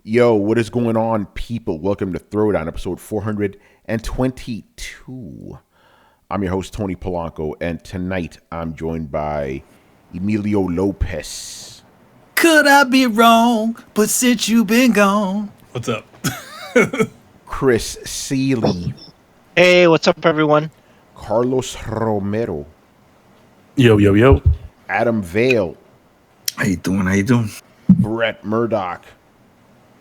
Yo, what is going on, people? Welcome to Throwdown, episode 422. I'm your host, Tony Polanco, and tonight I'm joined by Emilio Lopez. Could I be wrong, but since you've been gone. What's up? Chris Seeley. Hey, what's up, everyone? Carlos Romero. Yo, yo, yo. Adam Vale. How you doing? Brett Murdoch.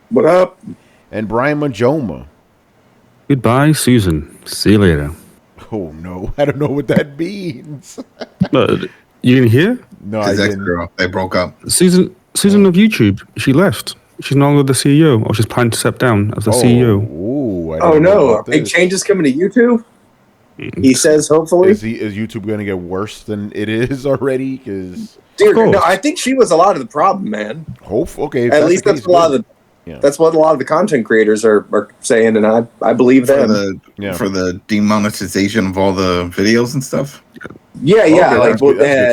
What up? And Brian Majoma. Goodbye, Susan. See you later. Oh, no. I don't know what that means. You didn't hear? No, I didn't. Girl, they broke up. Susan of YouTube, she left. She's no longer the CEO, or she's planning to step down as the CEO. Oh, no. Big changes coming to YouTube? He says, hopefully. Is YouTube going to get worse than it is already? Because no, I think she was a lot of the problem, man. Okay. At least that's a lot of the... Yeah. That's what a lot of the content creators are saying, and I believe them. For the demonetization of all the videos and stuff? Yeah,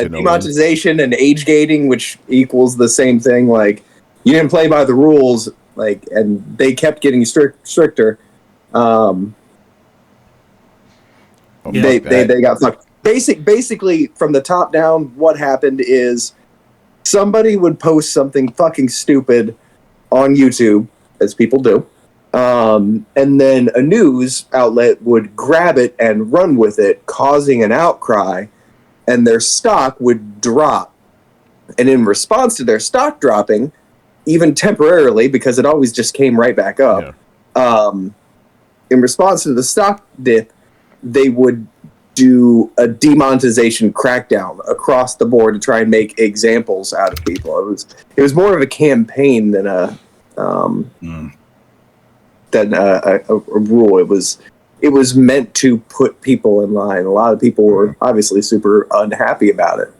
demonetization and age gating, which equals the same thing. Like, you didn't play by the rules, like, and they kept getting stricter. They got fucked. Basically, from the top down, what happened is somebody would post something fucking stupid on YouTube, as people do, and then a news outlet would grab it and run with it, causing an outcry, and their stock would drop. And in response to their stock dropping, even temporarily, because it always just came right back up, in response to the stock dip, they would do a demonetization crackdown across the board to try and make examples out of people. It was more of a campaign than a rule. It was meant to put people in line. A lot of people were obviously super unhappy about it.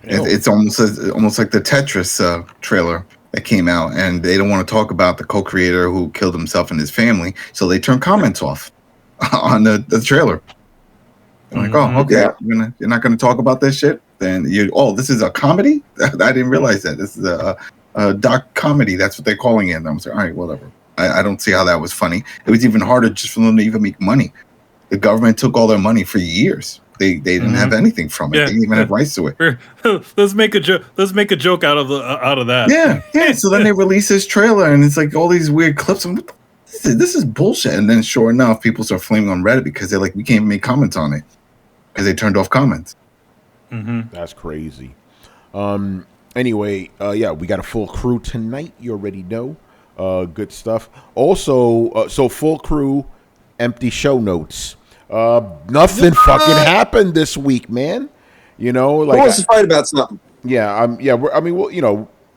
It's almost like the Tetris trailer that came out, and they don't want to talk about the co-creator who killed himself and his family, so they turn comments off on the trailer. I'm like, oh, okay, you're not going to talk about this shit? Then this is a comedy? I didn't realize that. This is a doc comedy. That's what they're calling it. And I'm saying, all right, whatever. I don't see how that was funny. It was even harder just for them to even make money. The government took all their money for years. They didn't have anything from it. They didn't even have rights to it. Let's make a joke. Let's make a joke out of that. Yeah. So then they release this trailer, and it's like all these weird clips. This is bullshit. And then, sure enough, people start flaming on Reddit because they're like, we can't make comments on it because they turned off comments. Mm-hmm. That's crazy. Anyway, we got a full crew tonight. You already know. Good stuff. Also, so full crew, empty show notes. Nothing fucking happened this week, man. You know, like, who wants to fight about something?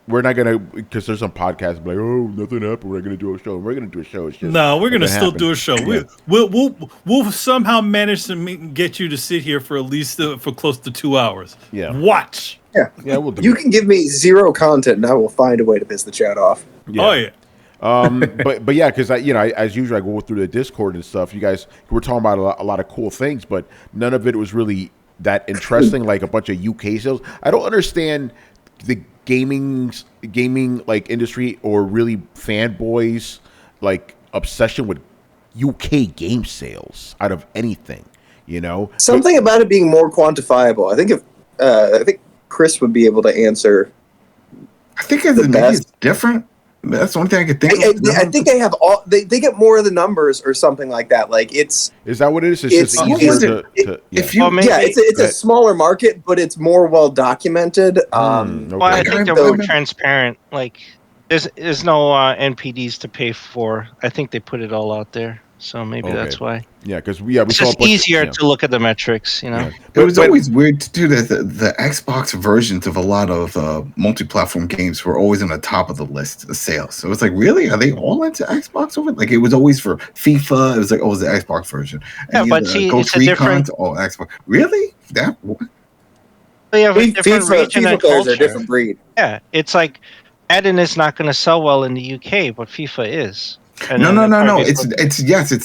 We're not gonna, because there's some podcasts like, oh, nothing happened. We're gonna do a show. We're gonna do a show. No, we're gonna still do a show. Yeah. We'll somehow manage to get you to sit here for at least for close to 2 hours. Yeah, watch. Yeah, we'll do. You can give me zero content, and I will find a way to piss the chat off. Yeah. Oh yeah. But yeah, because as usual, I go through the Discord and stuff. You guys were talking about a lot of cool things, but none of it was really that interesting. Like a bunch of UK sales. I don't understand the gaming like industry, or really fanboys like obsession with UK game sales out of anything. Something about it being more quantifiable. I think Chris would be able to answer. I think it's different. That's the only thing I could think of. I think they have all. They get more of the numbers or something like that. Like is that what it is? It's just easier it's a smaller market, but it's more well documented. Okay. Well, I think they're more transparent. Like there's no NPDs to pay for. I think they put it all out there. So maybe that's why. Yeah, because it's just easier to look at the metrics, Yeah. It was always weird too that the Xbox versions of a lot of multi-platform games were always on the top of the list of sales. So it's like, really, are they all into Xbox over? Like, it was always for FIFA. It was like, the Xbox version. And but see, it's a different. Xbox. Really? That? They have a different region and culture. A different breed. Yeah, it's like Madden is not going to sell well in the UK, but FIFA is. No. It's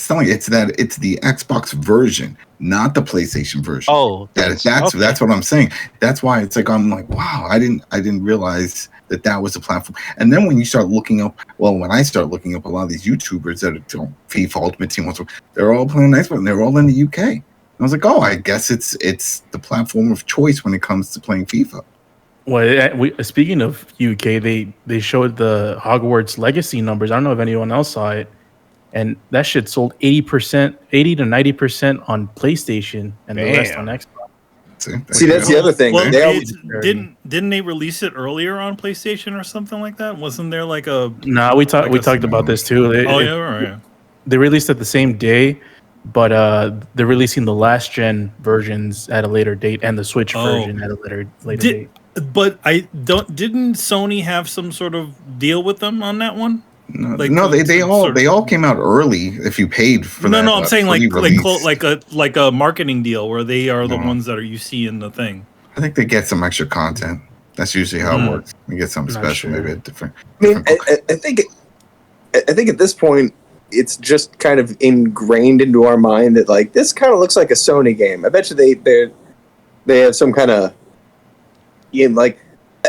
selling. It's the Xbox version. not the PlayStation version. Oh, that's what I'm saying. That's why it's like I'm like, wow, I didn't realize that was the platform. And then when you start looking up, when I start looking up a lot of these YouTubers that are FIFA Ultimate Team, they're all playing Xbox, and they're all in the UK. And I was like, oh, I guess it's the platform of choice when it comes to playing FIFA. Well, speaking of UK, they showed the Hogwarts Legacy numbers. I don't know if anyone else saw it, and that shit sold 80% to 90% on PlayStation and the rest on Xbox. See, that's the other thing. Well, didn't they release it earlier on PlayStation or something like that? Wasn't there like a? No, we talked about this too. They released it the same day, but they're releasing the last gen versions at a later date and the Switch version at a later date. But didn't Sony have some sort of deal with them on that one? No, they all came out early. If you paid for that, I'm saying like a marketing deal where they are the ones that you see in the thing. I think they get some extra content. That's usually how it works. We get something special, maybe a different. I think at this point it's just kind of ingrained into our mind that like this kind of looks like a Sony game. I bet you they have some kind of like.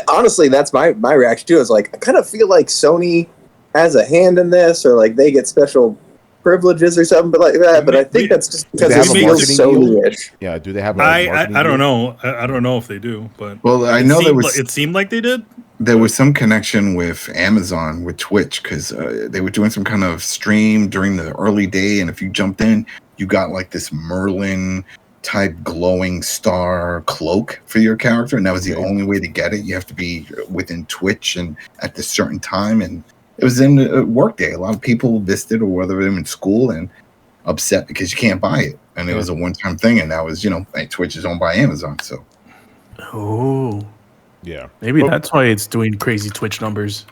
Honestly, that's my reaction too. Is like I kind of feel like Sony has a hand in this, or like they get special privileges or something, but like that. But I think that's just because it feels Sony-ish. Yeah, do they have? I don't know. I don't know if they do, but I know it seemed like they did. There was some connection with Amazon with Twitch because they were doing some kind of stream during the early day, and if you jumped in, you got like this Merlin type glowing star cloak for your character, and that was the only way to get it. You have to be within Twitch and at this certain time, and it was in a work day. A lot of people missed it, or whether they're in school and upset because you can't buy it. And it was a one-time thing, and that was, Twitch is owned by Amazon, so. Oh. Yeah. Maybe that's why it's doing crazy Twitch numbers.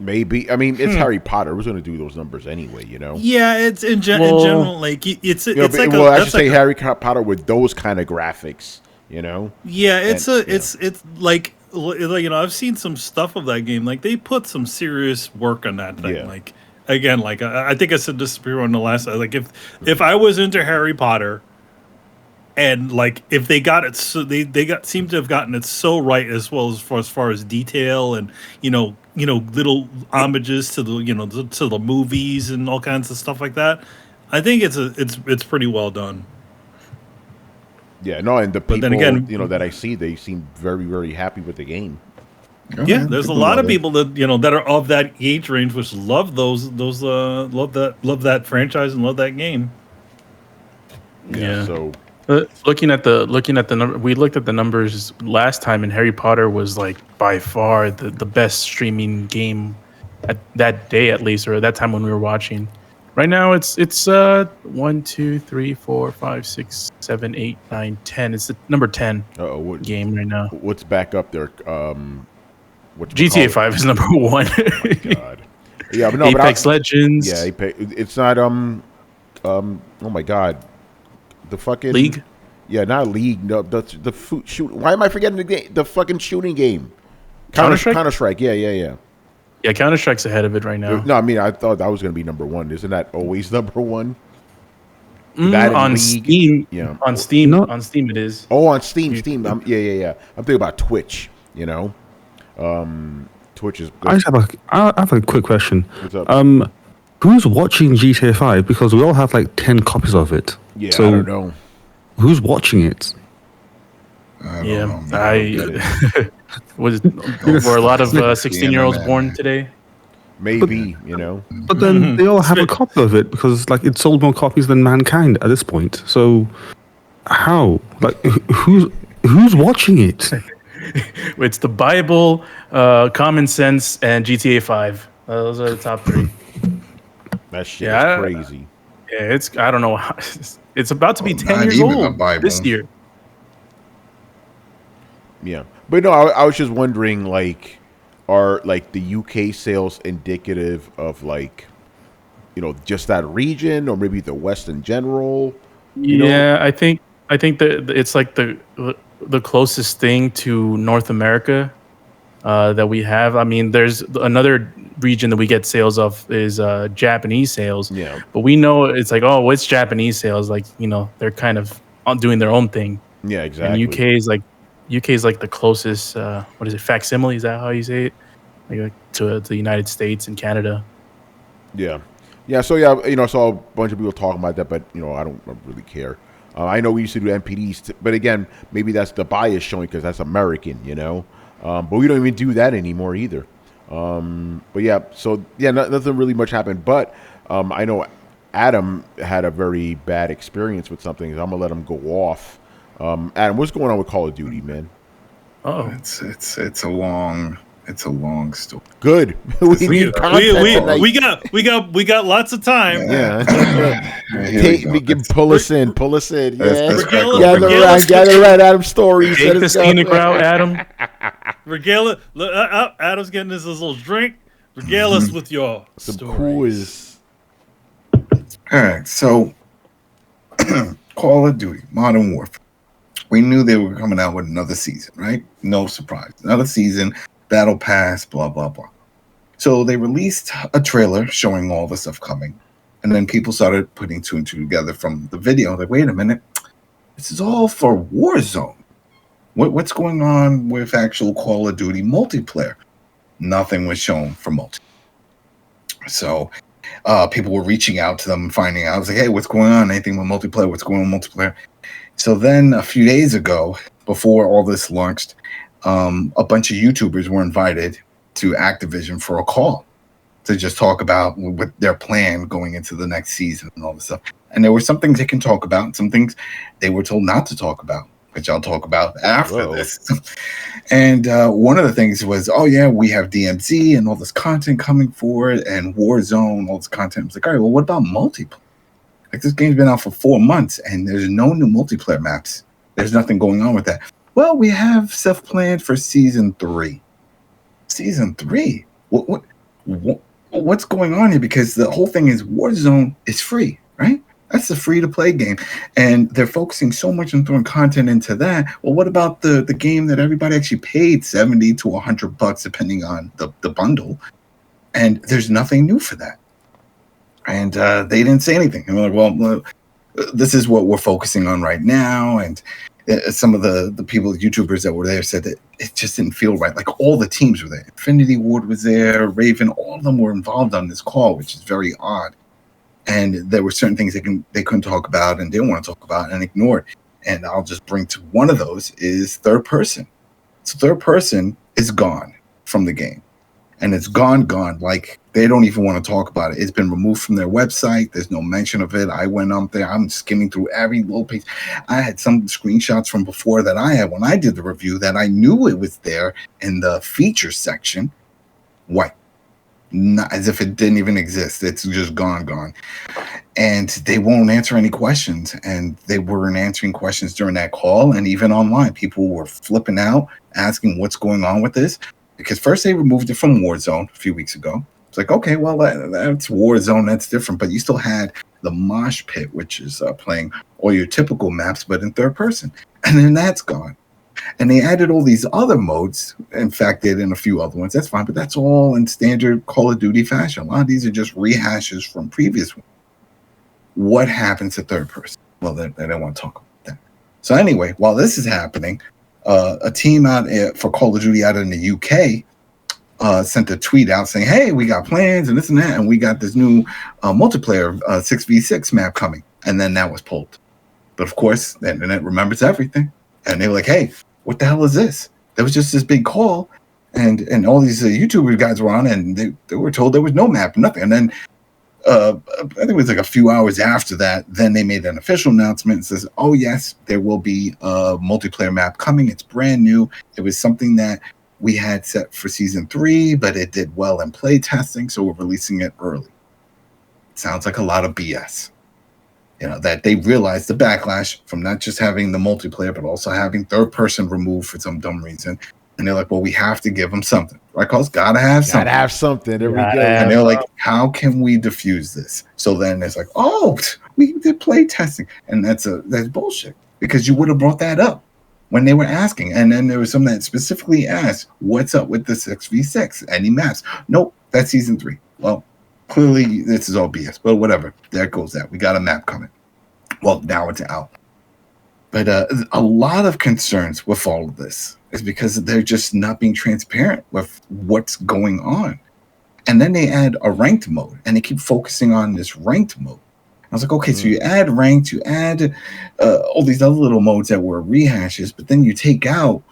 Maybe. I mean, it's Harry Potter. Who's going to do those numbers anyway, Yeah, it's in general, like, it's like I should say Harry Potter with those kind of graphics, Yeah, it's like, I've seen some stuff of that game. Like they put some serious work on that thing. Yeah. Like again, like I think I said this on the last. Like if I was into Harry Potter, and like if they got it, so they seem to have gotten it so right as far as detail and little homages to the to the movies and all kinds of stuff like that. I think it's pretty well done. Yeah, no, and the people that I see, they seem very, very happy with the game. Yeah, there's a lot of people that that are of that age range which love love that franchise and love that game. Yeah. So looking at the number, we looked at the numbers last time, and Harry Potter was like by far the best streaming game at that day, at least, or at that time when we were watching. Right now, it's 1, 2, 3, 4, 5, 6, 7, 8, 9, 10. It's the number 10 game right now. What's back up there? GTA 5 is number 1. Oh my God. Yeah, but no, Apex Legends. Yeah, it's not oh my God, the fucking League. Yeah, not League. No, the shoot. Why am I forgetting the game? The fucking shooting game. Counter-Strike. Yeah. Yeah, Counter-Strike's ahead of it right now. No, I mean, I thought that was going to be number 1. Isn't that always number 1? On Steam. Yeah. On Steam. On Steam it is. Oh, on Steam. Yeah. I'm thinking about Twitch, Twitch is good. I have a quick question. What's up? Who's watching GTA 5? Because we all have like 10 copies of it. Yeah, so I don't know. Who's watching it? Were a lot of 16-year-olds born today? Maybe, But then they all have a copy of it because, like, it sold more copies than Mankind at this point. So, how? Like, who's watching it? It's the Bible, Common Sense, and GTA 5. Those are the top 3. That shit is crazy. Yeah, I don't know. It's about to be 10 years old this year. Yeah. But no, I was just wondering, like, are like the UK sales indicative of like, just that region or maybe the West in general? Yeah, I think that it's like the closest thing to North America that we have. I mean, there's another region that we get sales of is Japanese sales. Yeah. But we know it's like, oh, what's Japanese sales? Like, they're kind of doing their own thing. Yeah, exactly. And UK is like the closest. What is it? Facsimile? Is that how you say it? Like to the United States and Canada. Yeah. Yeah. So yeah, I saw a bunch of people talking about that, but I don't really care. I know we used to do MPDs, but again, maybe that's the bias showing because that's American, but we don't even do that anymore either. But yeah, so yeah, nothing really much happened. But I know Adam had a very bad experience with something. So I'm gonna let him go off. Adam, what's going on with Call of Duty, man? Oh, it's a long story. Good. we need content. We got lots of time. Yeah. Pull us in. Yeah. Gather right, Adam. Stories. Take the scenic route, Adam. Adam's getting his little drink. Regale us with your stories. All right, so Call of Duty Modern Warfare. We knew they were coming out with another season, right? No surprise. Another season, Battle Pass, blah, blah, blah. So they released a trailer showing all the stuff coming. And then people started putting two and two together from the video. Like, wait a minute. This is all for Warzone. What's going on with actual Call of Duty multiplayer? Nothing was shown for multi. So people were reaching out to them and finding out. I was like, hey, what's going on? Anything with multiplayer? What's going on with multiplayer? So then a few days ago, before all this launched, a bunch of YouTubers were invited to Activision for a call to just talk about what their plan going into the next season and all this stuff. And there were some things they can talk about and some things they were told not to talk about, which I'll talk about after this. And one of the things was, oh, yeah, we have DMZ and all this content coming forward and Warzone, all this content. I was like, all right, well, what about multiplayer? Like, this game's been out for 4 months and there's no new multiplayer maps. There's nothing going on with that. Well, we have stuff planned for Season 3. Season 3? What's going on here? Because the whole thing is Warzone is free, right? That's a free-to-play game. And they're focusing so much on throwing content into that. Well, what about the game that everybody actually paid $70 to $100, depending on the bundle? And there's nothing new for that. And they didn't say anything. And we're like, well, this is what we're focusing on right now. And some of the people, YouTubers that were there said that it just didn't feel right. Like, all the teams were there. Infinity Ward was there. Raven, all of them were involved on this call, which is very odd. And there were certain things they couldn't talk about and didn't want to talk about and ignored. And I'll just bring to one of those is third person. So third person is gone from the game. And it's gone. Like, they don't even want to talk about it. It's been removed from their website. There's no mention of it. I went up there. I'm skimming through every little page. I had some screenshots from before that I had when I did the review that I knew it was there in the features section. White. Not as if it didn't even exist. It's just gone. And they won't answer any questions. And they weren't answering questions during that call. And even online, people were flipping out, asking what's going on with this. Because first they removed it from Warzone a few weeks ago. It's like, okay, well, that's Warzone. That's different. But you still had the Mosh Pit, which is playing all your typical maps, but in third person. And then that's gone. And they added all these other modes. In fact, they did in a few other ones. That's fine. But that's all in standard Call of Duty fashion. A lot of these are just rehashes from previous ones. What happens to third person? Well, they don't want to talk about that. So anyway, while this is happening, a team out for Call of Duty out in the UK sent a tweet out saying, hey, we got plans and this and that, and we got this new multiplayer 6v6 map coming. And then that was pulled. But of course, the internet remembers everything. And they were like, hey, what the hell is this? There was just this big call, and all these YouTuber guys were on, and they were told there was no map, nothing. And then I think it was like a few hours after that, then they made an official announcement and says, oh, yes, there will be a multiplayer map coming. It's brand new. It was something that we had set for Season 3, but it did well in play testing, so we're releasing it early. It sounds like a lot of BS. That they realized the backlash from not just having the multiplayer, but also having third person removed for some dumb reason. And they're like, well, we have to give them something. Right, Carlos? Gotta have something. There we go. And they're like, how can we diffuse this? So then it's like, oh, we did play testing. And that's bullshit. Because you would have brought that up when they were asking. And then there was some that specifically asked, what's up with the 6v6? Any maps? Nope. That's season 3. Well, clearly this is all BS, but whatever. There goes that. We got a map coming. Well, now it's out. But a lot of concerns with all of this is because they're just not being transparent with what's going on. And then they add a ranked mode, and they keep focusing on this ranked mode. I was like, okay, so you add ranked, you add all these other little modes that were rehashes, but then you take out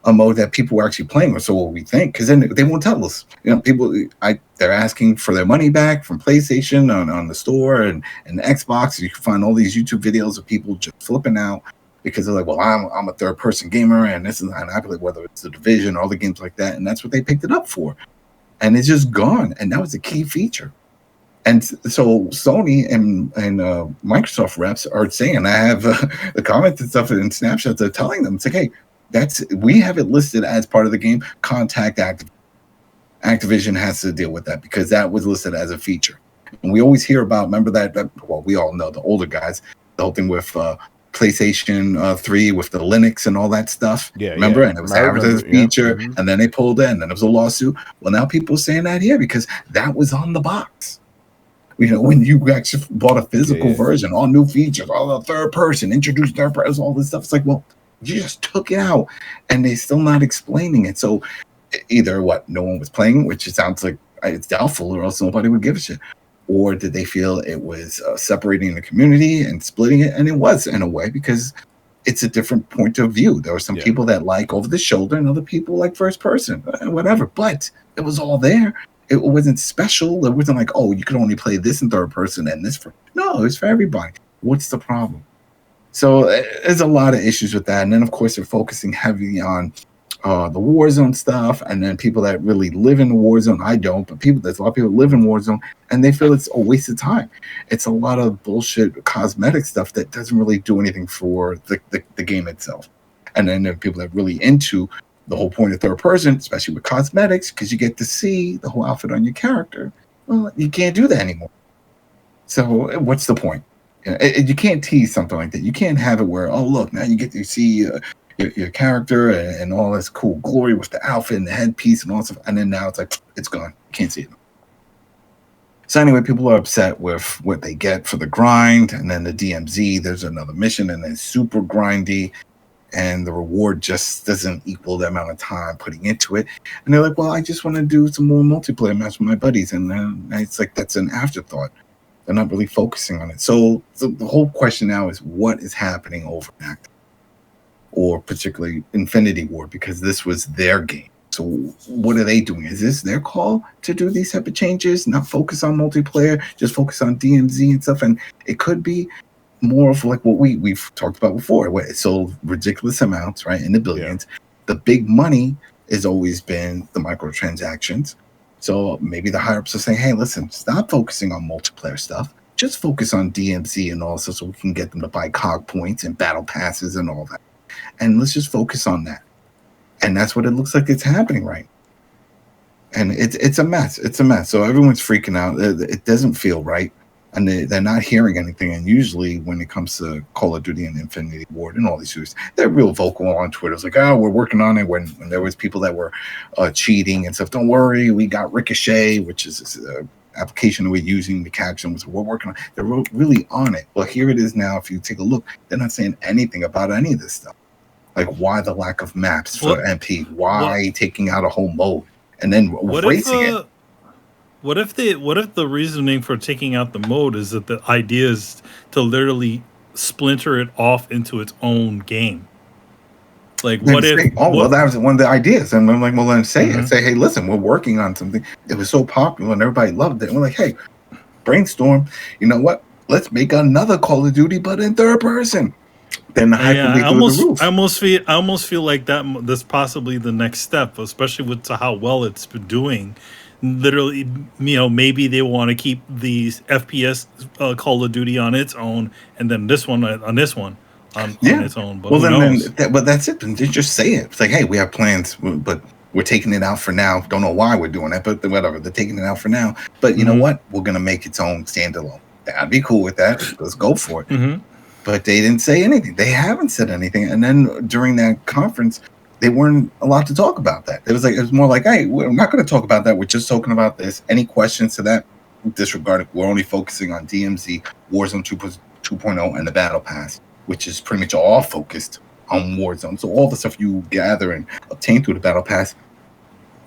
a mode that people were actually playing with. So what we think, because then they won't tell us. They're asking for their money back from PlayStation on the store and the Xbox. You can find all these YouTube videos of people just flipping out because they're like, well, I'm a third person gamer, and this is, and I play whether it's the Division or all the games like that, and that's what they picked it up for. And it's just gone, and that was a key feature. And so Sony and Microsoft reps are saying, I have the comments and stuff and snapshots are telling them, it's like, hey, we have it listed as part of the game. Contact Activision. Activision has to deal with that because that was listed as a feature. And we always hear about, remember that well, we all know the older guys, the whole thing with PlayStation 3 with the Linux and all that stuff. Yeah, remember? Yeah. And it was advertised as a feature, and then they pulled it, and then there was a lawsuit. Well, now people are saying that here because that was on the box. When you actually bought a physical version, all new features, all the third person, introduced third person, all this stuff. It's like, well, you just took it out, and they're still not explaining it. So either no one was playing, which it sounds like it's doubtful, or else nobody would give a shit. Or did they feel it was separating the community and splitting it? And it was, in a way, because it's a different point of view. There were some people that like over the shoulder and other people like first person, whatever. But it was all there. It wasn't special. It wasn't like, oh, you could only play this in third person and this no, it was for everybody. What's the problem? So there's a lot of issues with that. And then, of course, they're focusing heavily on the Warzone stuff, and then people that really live in the Warzone. I don't, but there's a lot of people that live in Warzone, and they feel it's a waste of time. It's a lot of bullshit cosmetic stuff that doesn't really do anything for the game itself. And then there are people that are really into the whole point of third person, especially with cosmetics, because you get to see the whole outfit on your character. Well, you can't do that anymore. So what's the point? You can't tease something like that. You can't have it where, oh, look, now you get to see your character and all this cool glory with the outfit and the headpiece and all that stuff, and then now it's like, it's gone. You can't see it. So anyway, people are upset with what they get for the grind, and then the DMZ, there's another mission, and it's super grindy, and the reward just doesn't equal the amount of time putting into it. And they're like, well, I just want to do some more multiplayer matches with my buddies, and then it's like, that's an afterthought. They're not really focusing on it. So the whole question now is, what is happening over in Activision, or particularly Infinity Ward, because this was their game. So what are they doing? Is this their call to do these type of changes, not focus on multiplayer, just focus on DMZ and stuff? And it could be more of like what we've talked about before, where it sold ridiculous amounts, right, in the billions. Yeah. The big money has always been the microtransactions. So maybe the higher-ups are saying, hey, listen, stop focusing on multiplayer stuff. Just focus on DMZ and all, so we can get them to buy COG points and battle passes and all that. And let's just focus on that. And that's what it looks like it's happening right now. And it's a mess. It's a mess. So everyone's freaking out. It doesn't feel right. And they're not hearing anything. And usually when it comes to Call of Duty and Infinity Ward and all these series, they're real vocal on Twitter. It's like, oh, we're working on it. When there was people that were cheating and stuff, don't worry. We got Ricochet, which is an application that we're using to catch them. So we're working on it. They're really on it. Well, here it is now. If you take a look, they're not saying anything about any of this stuff. Like, why the lack of maps for MP? Why taking out a whole mode and then erasing it? What if the reasoning for taking out the mode is that the idea is to literally splinter it off into its own game? Like, what if? Well, that was one of the ideas, and I'm like, well, then say it. Say, hey, listen, we're working on something. It was so popular, and everybody loved it. And we're like, hey, brainstorm. You know what? Let's make another Call of Duty, but in third person. Then the hype will be through the roof. I almost feel like that's possibly the next step, especially with how well it's been doing. Literally, maybe they want to keep the FPS Call of Duty on its own, and then this one on its own. But well, but that's it. Then just say it. It's like, hey, we have plans, but we're taking it out for now. Don't know why we're doing it, but whatever. They're taking it out for now. But you know what? We're gonna make its own standalone. I'd be cool with that. Let's go for it. But they didn't say anything. They haven't said anything. And then during that conference, they weren't allowed to talk about that. It was more like, hey, we're not going to talk about that. We're just talking about this. Any questions to that? Disregarded. We're only focusing on DMZ, Warzone 2.0, and the Battle Pass, which is pretty much all focused on Warzone. So all the stuff you gather and obtain through the Battle Pass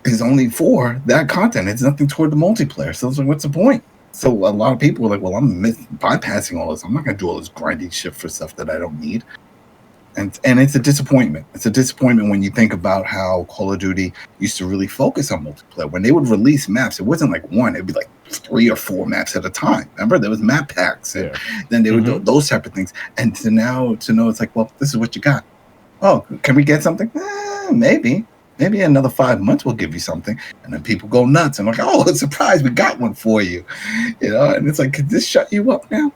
is only for that content. It's nothing toward the multiplayer. So it's like, what's the point? So a lot of people are like, well, I'm bypassing all this. I'm not going to do all this grinding shit for stuff that I don't need. And it's a disappointment. It's a disappointment when you think about how Call of Duty used to really focus on multiplayer. When they would release maps, it wasn't like one. It'd be like 3 or 4 maps at a time. Remember, there was map packs, and then they would do those type of things. And to know it's like, well, this is what you got. Oh, can we get something? Maybe another 5 months we'll give you something. And then people go nuts and like, oh, surprise, we got one for you. And it's like, could this shut you up now?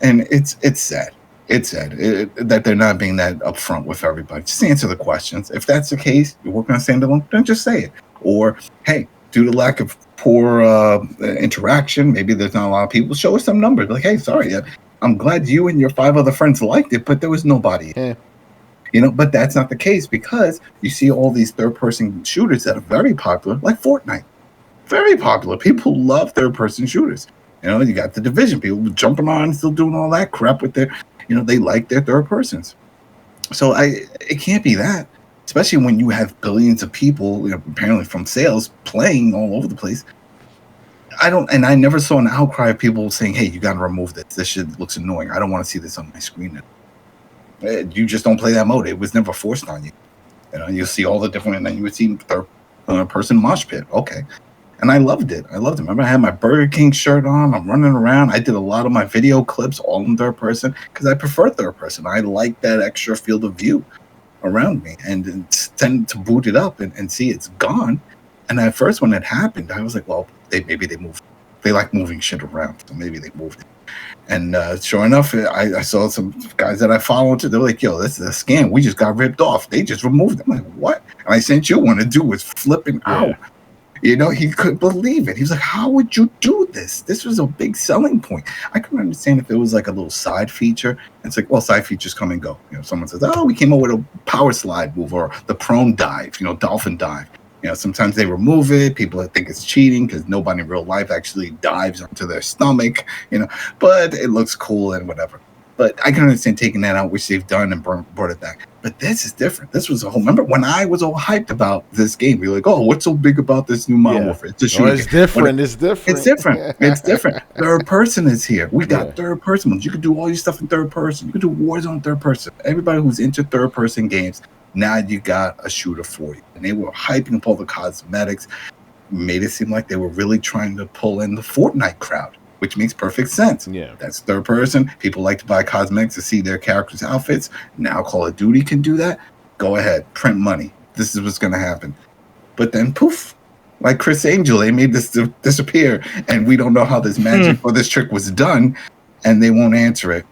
And it's sad. It's sad that they're not being that upfront with everybody. Just answer the questions. If that's the case, you're working on standalone, then just say it. Or, hey, due to lack of poor interaction, maybe there's not a lot of people, show us some numbers. Like, hey, sorry, I'm glad you and your 5 other friends liked it, but there was nobody. But that's not the case, because you see all these third-person shooters that are very popular, like Fortnite. Very popular. People love third-person shooters. You got the Division, people jumping on, still doing all that crap with their... they like their third persons. So it can't be that, especially when you have billions of people, apparently from sales, playing all over the place. I never saw an outcry of people saying, hey, you got to remove this. This shit looks annoying. I don't want to see this on my screen. You just don't play that mode. It was never forced on you. You'll see all the different, and then you would see third person mosh pit. Okay. And I loved it. Remember, I had my Burger King shirt on. I'm running around. I did a lot of my video clips all in third person because I prefer third person. I like that extra field of view around me, and tend to boot it up and see it's gone. And at first, when it happened, I was like, well, maybe they moved. They like moving shit around, so maybe they moved it. And sure enough, I saw some guys that I followed. They were like, yo, this is a scam. We just got ripped off. They just removed it. I'm like, what? And I sent you one. The dude was flipping out. He couldn't believe it. He was like, how would you do this? This was a big selling point. I couldn't understand if it was like a little side feature. It's like, well, side features come and go. Someone says, oh, we came up with a power slide move or the prone dive, dolphin dive. Sometimes they remove it. People think it's cheating because nobody in real life actually dives onto their stomach, but it looks cool and whatever. But I can understand taking that out, which they've done, and brought it back. But this is different. This was a whole... Remember when I was all hyped about this game? We were like, oh, what's so big about this new Modern Warfare? It's different. It's different. It's different. Third person is here. We got third person modes. You could do all your stuff in third person. You could do Warzone third person. Everybody who's into third person games, now you got a shooter for you. And they were hyping up all the cosmetics. Made it seem like they were really trying to pull in the Fortnite crowd, which makes perfect sense. That's third person. People like to buy cosmetics to see their characters' outfits. Now Call of Duty can do that. Go ahead, print money. This is what's going to happen. But then poof, like Chris Angel, they made this disappear, and we don't know how this magic or this trick was done, and they won't answer it.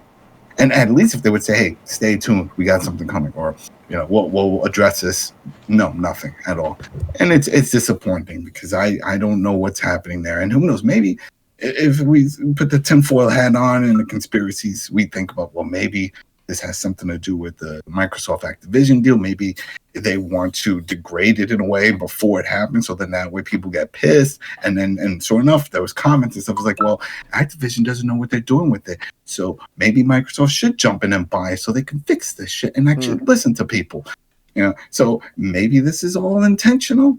And at least if they would say, hey, stay tuned, we got something coming, or we'll address this. No, nothing at all. And it's disappointing because I don't know what's happening there, and who knows, maybe if we put the tinfoil hat on and the conspiracies, we think about, well, maybe this has something to do with the Microsoft Activision deal. Maybe they want to degrade it in a way before it happens, so then that way people get pissed. And sure enough, there was comments and stuff. It was like, well, Activision doesn't know what they're doing with it, so maybe Microsoft should jump in and buy it so they can fix this shit and actually listen to people. So maybe this is all intentional.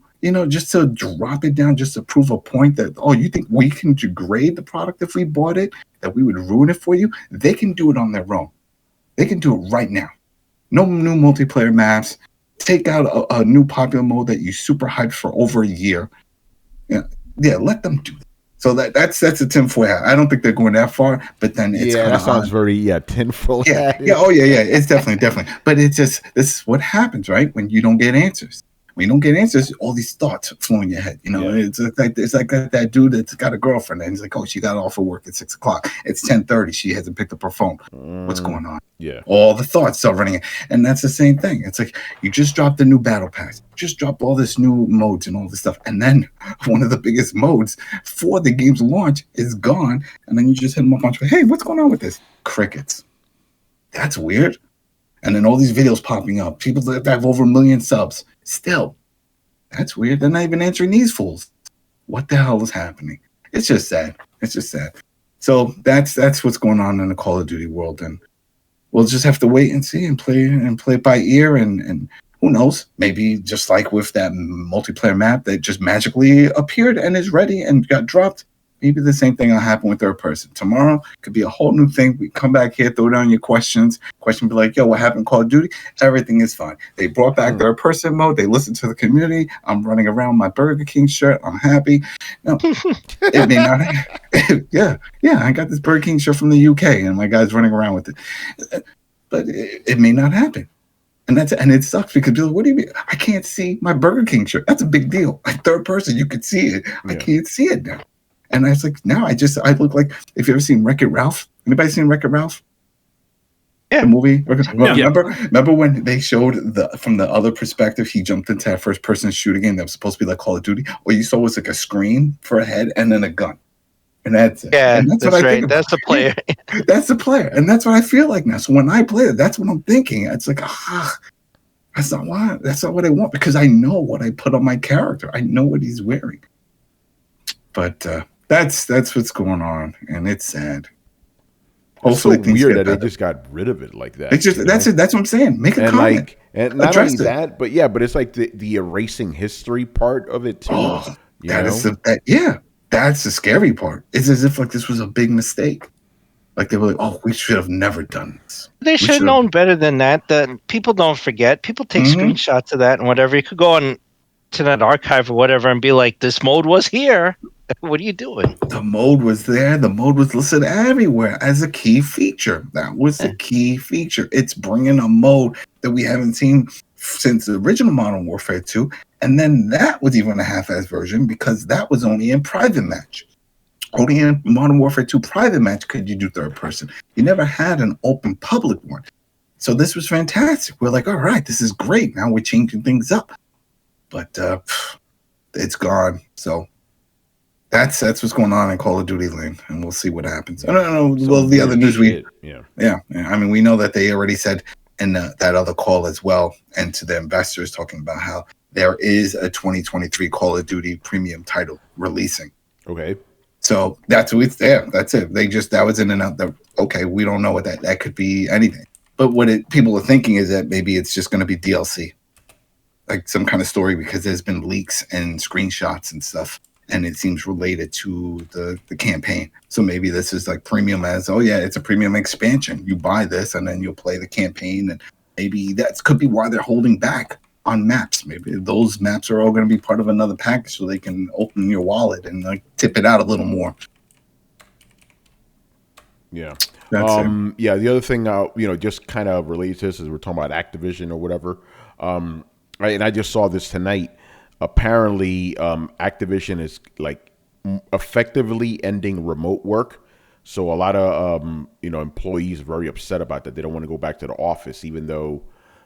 Just to drop it down, just to prove a point that, oh, you think we can degrade the product if we bought it, that we would ruin it for you? They can do it on their own. They can do it right now. No new multiplayer maps. Take out a new popular mode that you super hyped for over a year. Let them do it. So that's a tinfoil hat. I don't think they're going that far, but then it's that sounds very tinfoil hat. It's definitely. But it's just, this is what happens, right? When you don't get answers. When you don't get answers, all these thoughts flow in your head. It's like that dude that's got a girlfriend, and he's like, oh, she got off of work at 6 o'clock. It's 10:30. She hasn't picked up her phone. What's going on? All the thoughts start running in. And that's the same thing. It's like you just dropped a new battle pass, just dropped all this new modes and all this stuff, and then one of the biggest modes for the game's launch is gone, and then you just hit them up on Twitter. Hey, what's going on with this? Crickets. That's weird. And then all these videos popping up. People that have over 1 million subs. Still, that's weird. They're not even answering these fools. What the hell is happening? It's just sad. It's just sad. So that's what's going on in the Call of Duty world, and we'll just have to wait and see and play by ear, and who knows? Maybe just like with that multiplayer map that just magically appeared and is ready and got dropped. Maybe the same thing will happen with third person. Tomorrow could be a whole new thing. We come back here, throw down your questions. Question be like, yo, what happened in Call of Duty? Everything is fine. They brought back third person mode. They listened to the community. I'm running around my Burger King shirt. I'm happy. No, it may not. Yeah. I got this Burger King shirt from the UK, and my guy's running around with it. But it may not happen. And it sucks because people, what do you mean? I can't see my Burger King shirt. That's a big deal. Like third person, you could see it. I can't see it now. And I was like, now I look like, if you ever seen Wreck-It Ralph? Anybody seen Wreck-It Ralph? Yeah. The movie? Remember when they showed from the other perspective, he jumped into that first person shooting game that was supposed to be like Call of Duty? What you saw was like a screen for a head and then a gun. And that's it. Yeah, and that's what I right. think about. That's the player. That's the player. And that's what I feel like now. So when I play it, that's what I'm thinking. It's like, that's not what I want, because I know what I put on my character. I know what he's wearing. But that's what's going on, and it's sad. Hopefully, it's so weird that they just got rid of it like that. It's just that's it. That's what I'm saying. Make a comment. And not only that, but it's like the erasing history part of it too. That's the scary part. It's as if like this was a big mistake. Like they were like, oh, we should have never done this. They should have known better than that. That people don't forget. People take screenshots of that and whatever. You could go on to that archive or whatever and be like, this mode was here. What are you doing? The mode was there. The mode was listed everywhere as a key feature. That was the key feature. It's bringing a mode that we haven't seen since the original Modern Warfare 2. And then that was even a half-ass version because that was only in private match. Only in Modern Warfare 2 private match could you do third person. You never had an open public one. So this was fantastic. We're like, all right, this is great. Now we're changing things up. But it's gone. So that's what's going on in Call of Duty land, and we'll see what happens. I don't know. So the other news yeah. I mean, we know that they already said in that other call as well, and to the investors talking about how there is a 2023 Call of Duty premium title releasing. Okay. So that's what's there. That's it. That was in and out. Okay, we don't know what that could be anything. But what people are thinking is that maybe it's just going to be DLC, like some kind of story, because there's been leaks and screenshots and stuff, and it seems related to the campaign. So maybe this is like premium as, it's a premium expansion. You buy this and then you'll play the campaign, and maybe that could be why they're holding back on maps. Maybe those maps are all going to be part of another package so they can open your wallet and like tip it out a little more. Yeah. The other thing, just kind of related to this is we're talking about Activision or whatever. Right, and I just saw this tonight. Apparently, Activision is like effectively ending remote work. So a lot of employees are very upset about that. They don't want to go back to the office, even though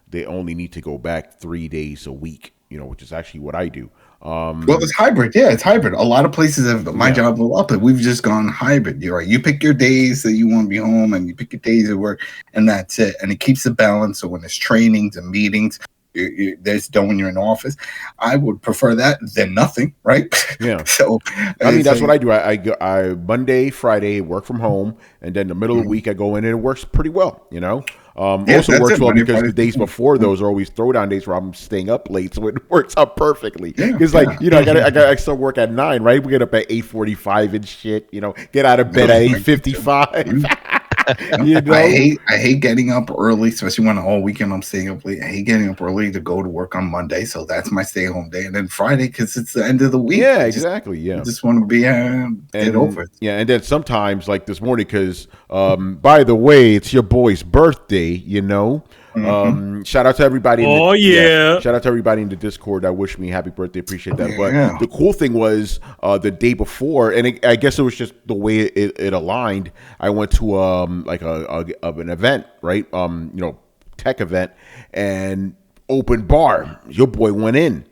they only need to go back 3 days a week. Which is actually what I do. Well, it's hybrid. Yeah, it's hybrid. A lot of places have my job a lot, but we've just gone hybrid. You're right. You pick your days that you want to be home, and you pick your days at work, and that's it. And it keeps the balance. So when there's trainings and meetings, there's done when you're in the office. I would prefer that than nothing, right? Yeah. So that's what I do. I Monday, Friday work from home, and then the middle of the week I go in and it works pretty well. Also works well because the days before those are always throwdown days where I'm staying up late, so it works out perfectly. It's I still work at 9, right? We get up at 8:45 and shit. Get out of bed at 8:55. I hate getting up early, especially when all weekend I'm staying up late. I hate getting up early to go to work on Monday, so that's my stay-home day. And then Friday, because it's the end of the week. Yeah, exactly. I just want to be get over it. Yeah, and then sometimes, like this morning, because by the way, it's your boy's birthday. Shout out to everybody. Shout out to everybody in the Discord that wished me happy birthday. Appreciate that. But the cool thing was the day before, and I guess it was just the way it aligned. I went to an event, right? Tech event, and open bar. Your boy went in.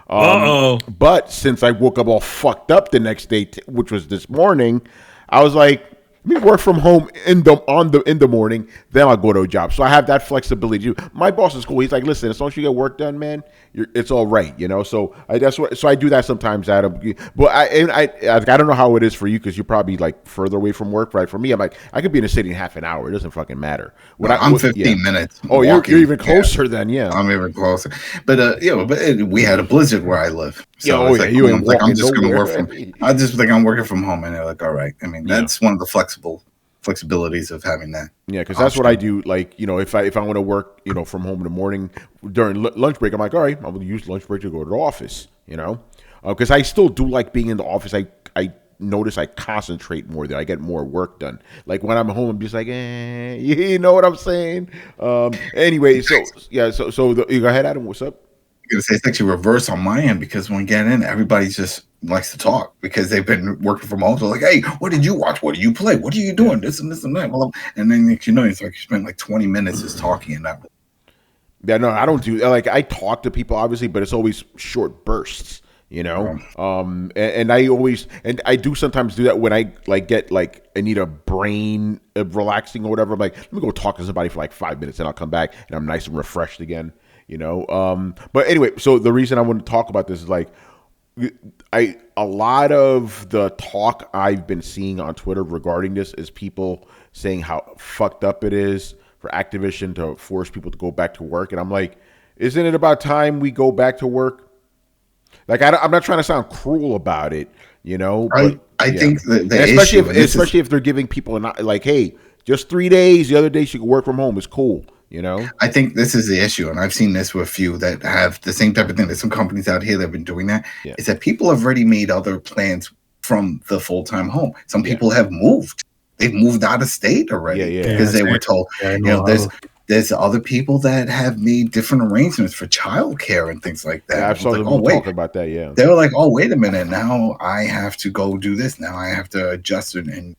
But since I woke up all fucked up the next day, which was this morning, I was like, Let me work from home in the morning, then I'll go to a job. So I have that flexibility. My boss is cool. He's like, listen, as long as you get work done, man, it's all right, So I do that sometimes, Adam. But I don't know how it is for you because you're probably like further away from work, right? For me, I'm like, I could be in a city in half an hour. It doesn't fucking matter. I'm 15 minutes. Oh, you're even closer then, yeah. I'm even closer. But we had a blizzard where I live. So I'm just going to work from. I just think I'm working from home, and they're like, all right. I mean, that's one of the flexibilities of having that. Yeah, because that's what I do. Like, if I want to work, from home in the morning during lunch break, I'm like, all right, I'm going to use lunch break to go to the office. Because I still do like being in the office. I notice I concentrate more there. I get more work done. Like when I'm home, I'm just like, you know what I'm saying? Anyway, so you go ahead, Adam. What's up? I'm gonna say it's actually reverse on my end because when we get in, everybody just likes to talk because they've been working from home. So like, hey, what did you watch? What did you play? What are you doing? This and this and that. Well, and then it's like you spend like 20 minutes just talking and that. Yeah, no, I don't do like I talk to people obviously, but it's always short bursts. And I do sometimes do that when I get I need a brain relaxing or whatever. I'm like, let me go talk to somebody for like 5 minutes and I'll come back and I'm nice and refreshed again. But anyway, so the reason I want to talk about this is like a lot of the talk I've been seeing on Twitter regarding this is people saying how fucked up it is for Activision to force people to go back to work. And I'm like, isn't it about time we go back to work? Like, I'm not trying to sound cruel about it, But, I think especially if they're giving people like, hey, just 3 days. The other days you can work from home. It's cool. I think this is the issue, and I've seen this with a few that have the same type of thing. There's some companies out here that have been doing that. Yeah. Is that people have already made other plans from the full-time home. Some people have moved. They've moved out of state already because they were told. There's other people that have made different arrangements for childcare and things like that. Yeah, I've saw them talking about that. Yeah, they were like, "Oh, wait a minute! Now I have to go do this. Now I have to adjust it and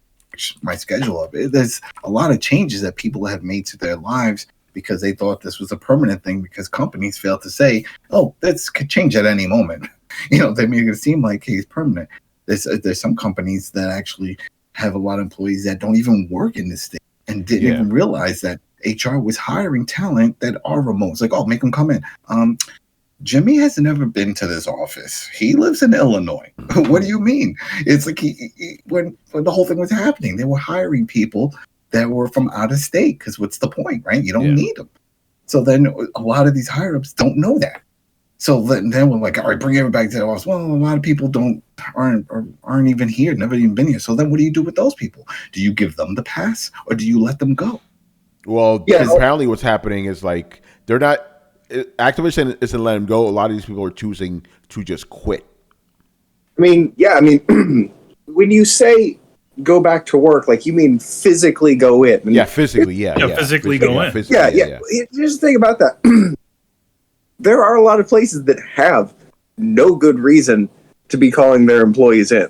my schedule up." There's a lot of changes that people have made to their lives because they thought this was a permanent thing because companies failed to say, oh, this could change at any moment. They make it seem like he's permanent. There's some companies that actually have a lot of employees that don't even work in this state and didn't even realize that HR was hiring talent that are remote. It's like, oh, make them come in. Jimmy has never been to this office. He lives in Illinois. What do you mean? It's like when the whole thing was happening, they were hiring people that were from out of state because what's the point, right? You don't need them. So then a lot of these higher-ups don't know that. So then we're like, all right, bring everybody to the office. Well, a lot of people aren't even here, never even been here. So then what do you do with those people? Do you give them the pass or do you let them go? Well, apparently what's happening is like they're not – Activision isn't letting them go. A lot of these people are choosing to just quit. When you say – go back to work, like you mean physically go in. Physically, physically go in. Here's the thing about that. There are a lot of places that have no good reason to be calling their employees in.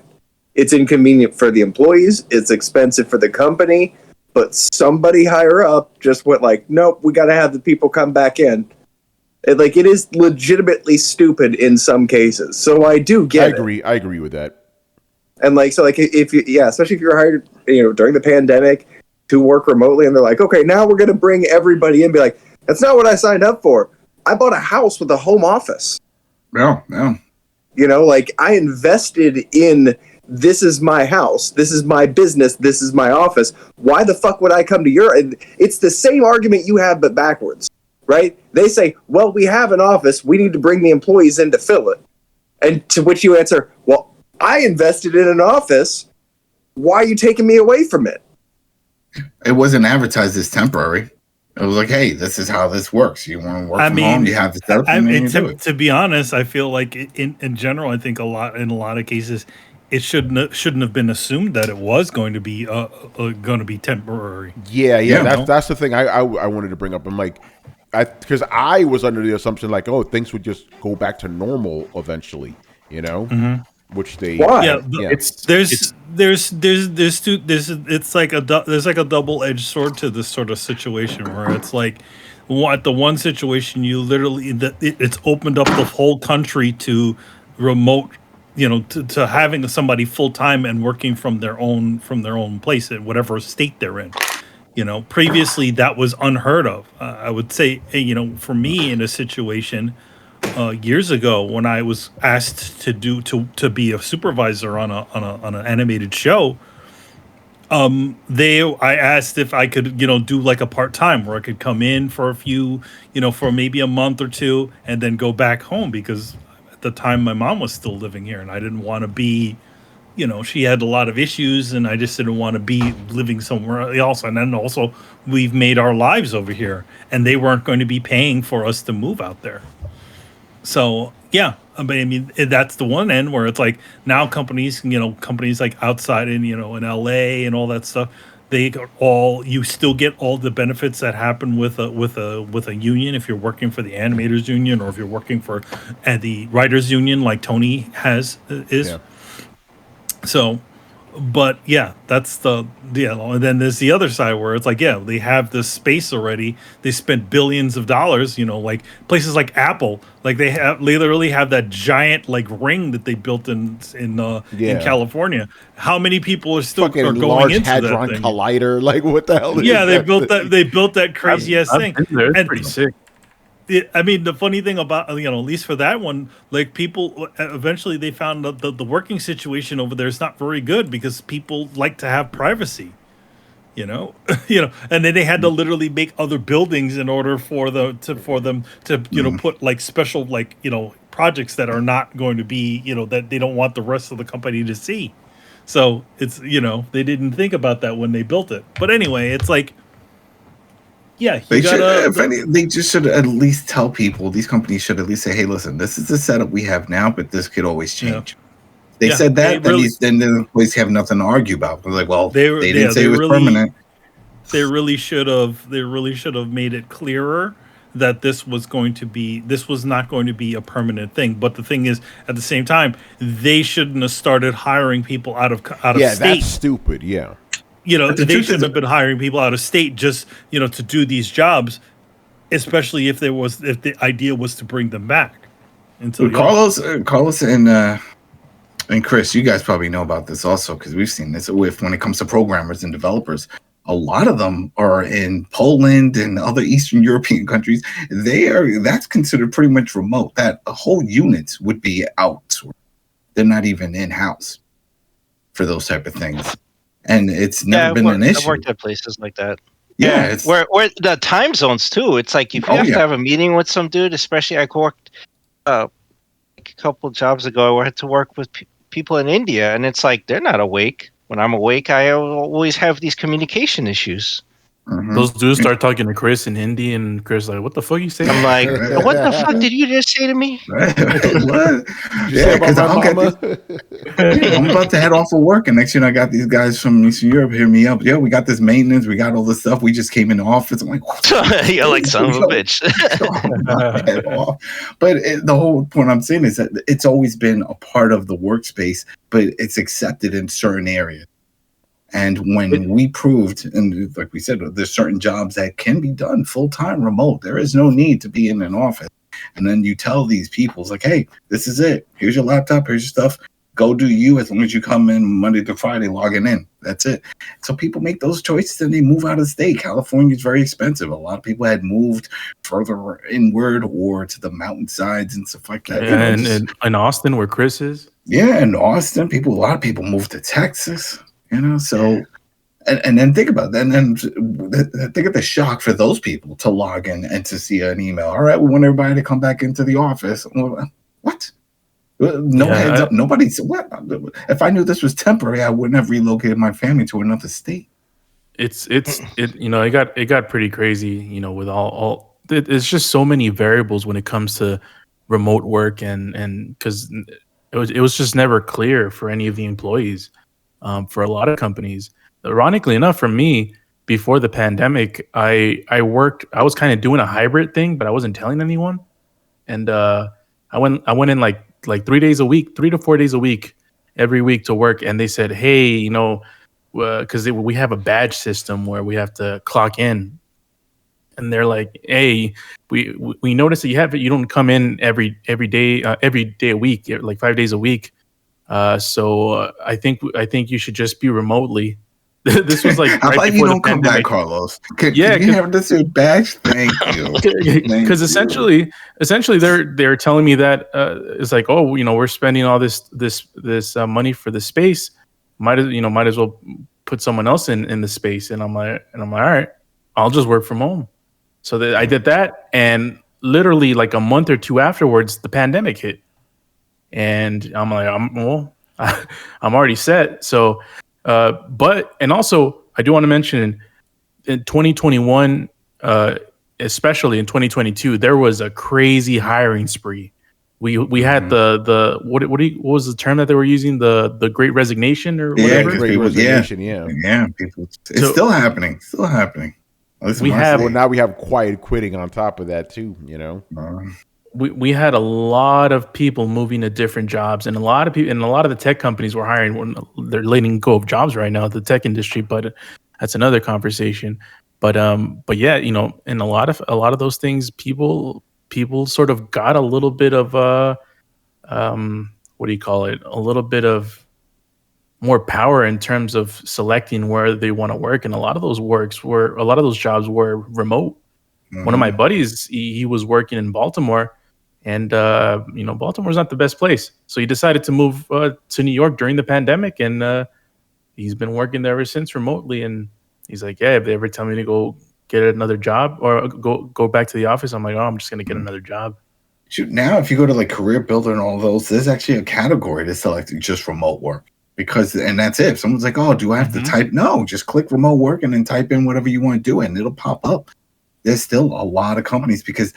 It's inconvenient for the employees, it's expensive for the company, but somebody higher up just went like, nope, we got to have the people come back in. It is legitimately stupid in some cases. So I do get it. I agree with that. And if you, especially if you're hired, during the pandemic to work remotely, and they're like, okay, now we're going to bring everybody in. Be like, that's not what I signed up for. I bought a house with a home office. Yeah. I invested in. This is my house. This is my business. This is my office. Why the fuck would I come to your? And it's the same argument you have, but backwards, right? They say, well, we have an office. We need to bring the employees in to fill it. And to which you answer, well, I invested in an office. Why are you taking me away from it? It wasn't advertised as temporary. It was like, hey, this is how this works. You want to work from home, you have this. To be honest, I feel like in general, I think in a lot of cases, it shouldn't have been assumed that it was going to be temporary. Yeah. That's the thing I wanted to bring up. I'm like, because I was under the assumption like, oh, things would just go back to normal eventually, Mm-hmm. Which they there's like a double-edged sword to this sort of situation where it's like the one situation you literally it's opened up the whole country to remote to having somebody full time and working from their own place in whatever state they're in. Previously that was unheard of. I would say, for me in a situation years ago when I was asked to be a supervisor on an animated show, I asked if I could, do like a part-time where I could come in for a few, for maybe a month or two and then go back home, because at the time my mom was still living here and I didn't want to be, she had a lot of issues and I just didn't want to be living somewhere else. And then also we've made our lives over here and they weren't going to be paying for us to move out there. So yeah, I mean that's the one end where it's like now companies like outside in in LA and all that stuff, you still get all the benefits that happen with a union if you're working for the animators union or if you're working for the writers union like Tony is. Yeah. So, but yeah, that's and then there's the other side where it's like, yeah, they have this space already. They spent billions of dollars, like places like Apple, like they literally have that giant like ring that they built in California. How many people are still going into that Hadron Collider? Like what the hell? They built that crazy ass thing. It's pretty sick. I mean, the funny thing about, at least for that one, like people eventually they found that the working situation over there is not very good because people like to have privacy, and then they had to literally make other buildings in order for them to put like special projects that are not going to be that they don't want the rest of the company to see. So it's they didn't think about that when they built it. But anyway, it's like. Yeah, they just should at least tell people. These companies should at least say, "Hey, listen, this is the setup we have now, but this could always change." Yeah. They said that, then the employees have nothing to argue about. They're like, "Well, they didn't say it was permanent." They really should have. They really should have made it clearer that this was not going to be a permanent thing. But the thing is, at the same time, they shouldn't have started hiring people out of state. Yeah, that's stupid. Yeah. They shouldn't have been hiring people out of state just, to do these jobs, especially if the idea was to bring them back. Carlos and Chris, you guys probably know about this also because we've seen this when it comes to programmers and developers. A lot of them are in Poland and other Eastern European countries. That's considered pretty much remote. That whole units would be outsourced. They're not even in-house for those type of things. And it's never been an issue. I've worked at places like that. Yeah. Where the time zones too. It's like if you have to have a meeting with some dude, especially I worked a couple jobs ago, I had to work with people in India, and it's like they're not awake. When I'm awake, I always have these communication issues. Mm-hmm. Those dudes start talking to Chris in Hindi, and Chris like, "What the fuck you saying?" I'm like, "What the fuck did you just say to me?" What? Yeah, because I'm about to head off of work, and next year I got these guys from Eastern Europe hear me up. Yeah, we got this maintenance, we got all this stuff. We just came in the office. I'm like, "You're like son of a bitch." But the whole point I'm saying is that it's always been a part of the workspace, but it's accepted in certain areas. And when we proved, and like we said, there's certain jobs that can be done full-time remote. There is no need to be in an office. And then you tell these people, it's like, hey, this is it. Here's your laptop. Here's your stuff. Go do you as long as you come in Monday to Friday logging in. That's it. So people make those choices and they move out of state. California is very expensive. A lot of people had moved further inward or to the mountainsides and stuff like that. Yeah, and in Austin, where Chris is. Yeah, in Austin, a lot of people moved to Texas. So, and then think about that. And then think of the shock for those people to log in and to see an email. All right, we want everybody to come back into the office. What? No heads up. Nobody's what? If I knew this was temporary, I wouldn't have relocated my family to another state. It got pretty crazy. With all it's just so many variables when it comes to remote work and because it was just never clear for any of the employees. For a lot of companies, ironically enough, for me, before the pandemic, I was kind of doing a hybrid thing, but I wasn't telling anyone. And I went in like 3 days a week, 3 to 4 days a week, every week to work. And they said, hey, because we have a badge system where we have to clock in. And they're like, hey, we noticed that you don't come in every day a week, like 5 days a week. So I think you should just be remotely. This was like How about you don't come back, Carlos? Can you have this your badge? Thank you. Because essentially they're telling me that it's like, oh, we're spending all this money for the space. Might as well put someone else in the space. And I'm like, all right, I'll just work from home. So I did that, and literally like a month or two afterwards, the pandemic hit, and I'm like, I'm already set. So. And also I do want to mention in 2021, especially in 2022, there was a crazy hiring spree. We had the what was the term that they were using? The Great Resignation or whatever. Great Resignation. Yeah. People. It's still happening. Now we have quiet quitting on top of that too. We had a lot of people moving to different jobs, and a lot of people, and a lot of the tech companies were hiring when they're letting go of jobs right now at the tech industry, but that's another conversation. But yeah, and a lot of those things, people sort of got a little bit of what do you call it? A little bit of more power in terms of selecting where they want to work, and a lot of those jobs were remote. Mm-hmm. One of my buddies, he was working in Baltimore. And, Baltimore's not the best place. So he decided to move to New York during the pandemic. And he's been working there ever since remotely. And he's like, yeah, if they ever tell me to go get another job or go back to the office, I'm like, oh, I'm just going to get another job. Shoot, now if you go to like Career Builder and all those, there's actually a category to select just remote work. And that's it. If someone's like, oh, do I have to type? No, just click remote work and then type in whatever you want to do and it'll pop up. There's still a lot of companies, because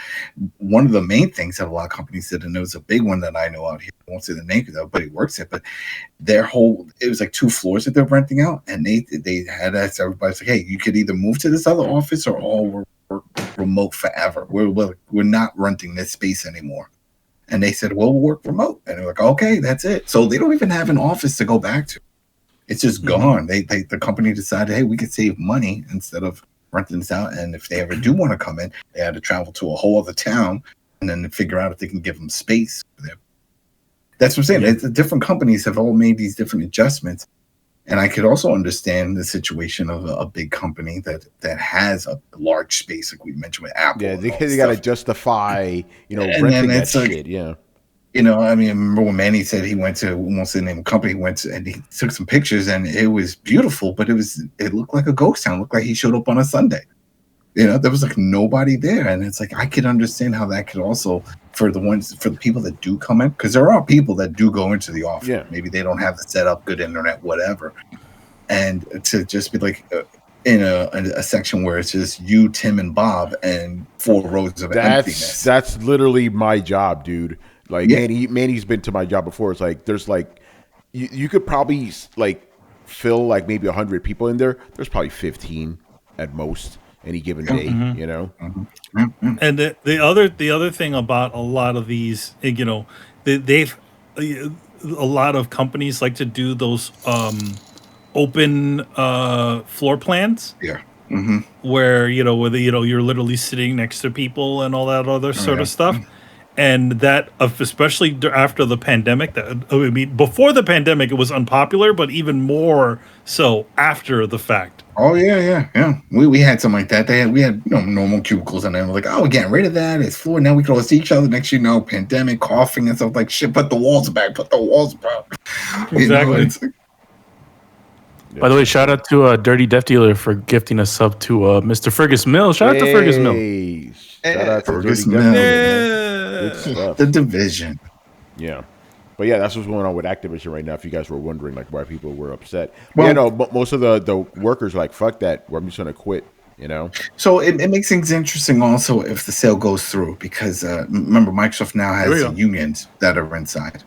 one of the main things that a lot of companies did, and there was a big one that I know out here, I won't say the name because everybody works it, but it was like 2 floors that they're renting out, and they had asked everybody, like, hey, you could either move to this other office or all work remote forever. We're not renting this space anymore. And they said, well, we'll work remote. And they're like, okay, that's it. So they don't even have an office to go back to. It's just gone. The company decided, hey, we could save money instead of renting this out, and if they ever do want to come in, they had to travel to a whole other town and then figure out if they can give them space. That's what I'm saying. Yeah. The different companies have all made these different adjustments, and I could also understand the situation of a big company that has a large space, like we mentioned with Apple. Yeah, they got to justify, renting that shit. Yeah. I remember when Manny said he went to, almost the name of the company, and he took some pictures, and it was beautiful, but it looked like a ghost town. It looked like he showed up on a Sunday. There was like nobody there. And it's like, I could understand how that could also, for the people that do come in, because there are people that do go into the office. Yeah. Maybe they don't have the setup, good internet, whatever. And to just be like in a section where it's just you, Tim, and Bob, and 4 rows of emptiness. That's literally my job, dude. Like, Manny's been to my job before. It's like there's like you could probably like fill like maybe 100 people in there. There's probably 15 at most any given day. And the other thing about a lot of these, they've a lot of companies like to do those open floor plans. Yeah. Where you're literally sitting next to people and all that other sort of stuff. And that, especially after the pandemic, before the pandemic, it was unpopular, but even more so after the fact. Oh yeah. We had something like that. We had normal cubicles, and then we're like, oh, we're getting rid of that. It's floor. Now we can all see each other. Next, pandemic, coughing and stuff like shit. Put the walls back. Exactly. By the way, shout out to Dirty Death Dealer for gifting a sub to Mr. Fergus Mill. Shout out to Fergus Mill. Shout out to Fergus Mill. The division. Yeah. But yeah, that's what's going on with Activision right now. If you guys were wondering like why people were upset. Well, most of the workers are like, fuck that. I'm just gonna quit. So it makes things interesting also if the sale goes through, because remember, Microsoft now has unions that are inside.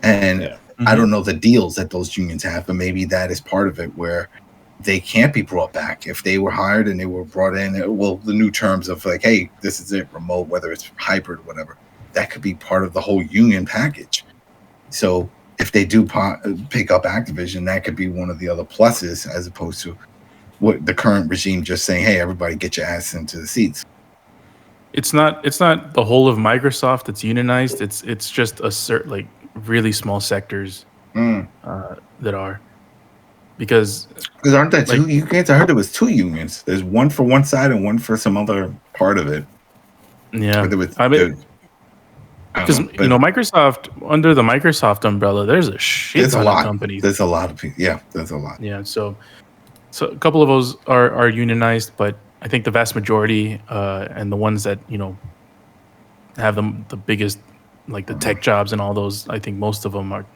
And I don't know the deals that those unions have, but maybe that is part of it, where they can't be brought back if they were hired and they were brought in. Well, the new terms of like, hey, this is it, remote, whether it's hybrid, whatever, that could be part of the whole union package. So if they do pick up Activision, that could be one of the other pluses, as opposed to what the current regime just saying, hey, everybody get your ass into the seats. It's not the whole of Microsoft that's unionized. It's just a certain, like, really small sectors. that are. Because aren't there two unions? I heard there was two unions. There's one for one side and one for some other part of it. Yeah, because Microsoft, under the Microsoft umbrella, there's a shit ton of companies. There's a lot of people. Yeah, there's a lot. Yeah, so a couple of those are unionized, but I think the vast majority and the ones that have the biggest, like the tech jobs and all those, I think most of them aren't.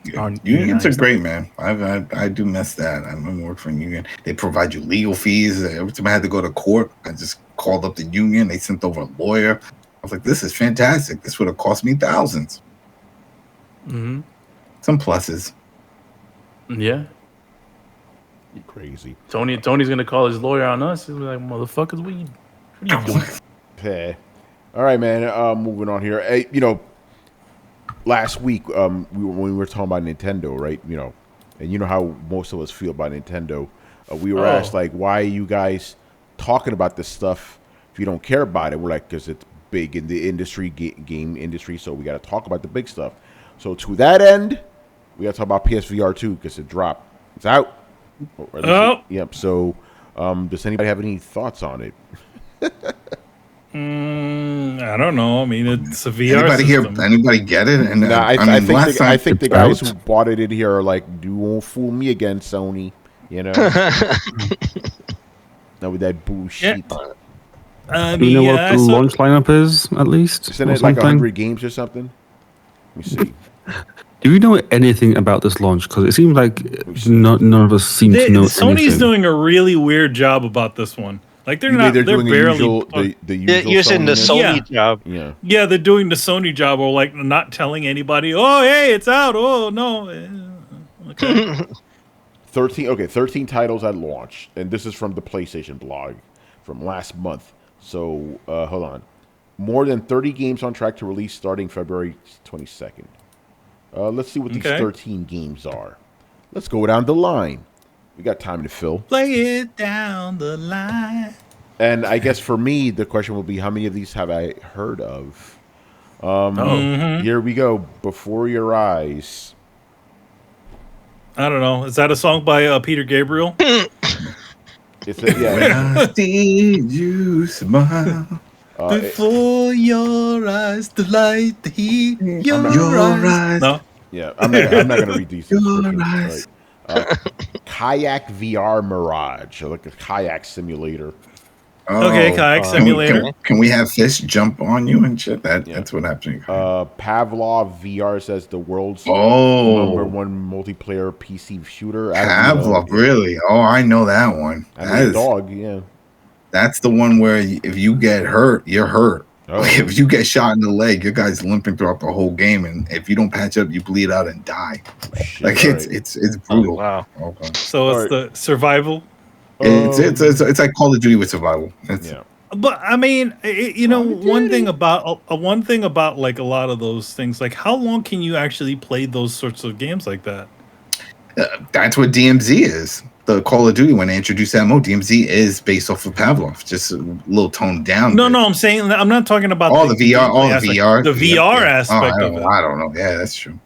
Unions are great, man. I do miss that. I'm working for a union. They provide you legal fees. Every time I had to go to court, I just called up the union. They sent over a lawyer. I was like, this is fantastic. This would have cost me thousands. Mm-hmm. Some pluses. Yeah. You're crazy. Tony's gonna call his lawyer on us. He's like, motherfuckers, what you doing? Hey. All right, man. Moving on here. Hey, last week, when we were talking about Nintendo, right? And you know how most of us feel about Nintendo. We were asked, like, why are you guys talking about this stuff if you don't care about it? We're like, because it's big in the industry, game industry, so we got to talk about the big stuff. So to that end, we got to talk about PSVR 2 because it dropped. It's out. Yep. So does anybody have any thoughts on it? I don't know. I mean, it's a VR system. Anybody get it? And I think the guys who bought it in here are like, "You won't fool me again, Sony." Now with that bullshit. Yeah. Do you know what the launch lineup is, at least? Isn't it like 100 games or something? Let me see. Do you know anything about this launch? Because it seems like none of us seem to know Sony's anything. doing a really weird job about this one. Like they're barely using the Sony job. Yeah, they're doing the Sony job, or like not telling anybody. Oh, hey, it's out. Oh no. Okay. 13 titles at launch, and this is from the PlayStation blog from last month. So hold on, more than 30 games on track to release starting February 22nd. Let's see what these 13 games are. Let's go down the line. We got time to fill. Play it down the line. And I guess for me, the question will be, how many of these have I heard of? Here we go. Before Your Eyes. I don't know. Is that a song by Peter Gabriel? It's when I see you smile. Before your eyes, the light, the heat, your eyes. No? Yeah, I'm not going to read these. Right. Kayak VR Mirage, like a kayak simulator. Okay, kayak simulator. Can we have fish jump on you and shit? That's what happened. Pavlov VR says the world's number one multiplayer PC shooter. Pavlov, really? Oh, I know that one. That is dog. Yeah, that's the one where if you get hurt, you're hurt. Like if you get shot in the leg, your guy's limping throughout the whole game, and if you don't patch up, you bleed out and die. Like it's brutal. Oh, wow. Okay. So it's the survival. It's like Call of Duty with survival. But I mean, one thing about like a lot of those things, like how long can you actually play those sorts of games like that? That's what DMZ is. The Call of Duty, when they introduced that mode, DMZ is based off of Pavlov, just a little toned down. No, I'm saying I'm not talking about the VR, the VR aspect of it. I don't know. Yeah, that's true.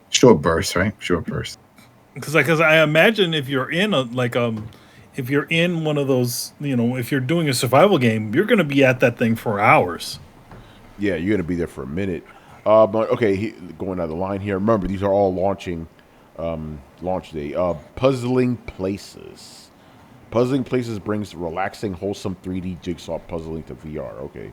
Short bursts, right? Short bursts. Because I imagine if you're in if you're in one of those, if you're doing a survival game, you're going to be at that thing for hours. Yeah, you're going to be there for a minute. But okay, going down the line here. Remember, these are all launching. Launch day. Puzzling Places. Puzzling Places brings relaxing, wholesome 3D jigsaw puzzling to VR. Okay.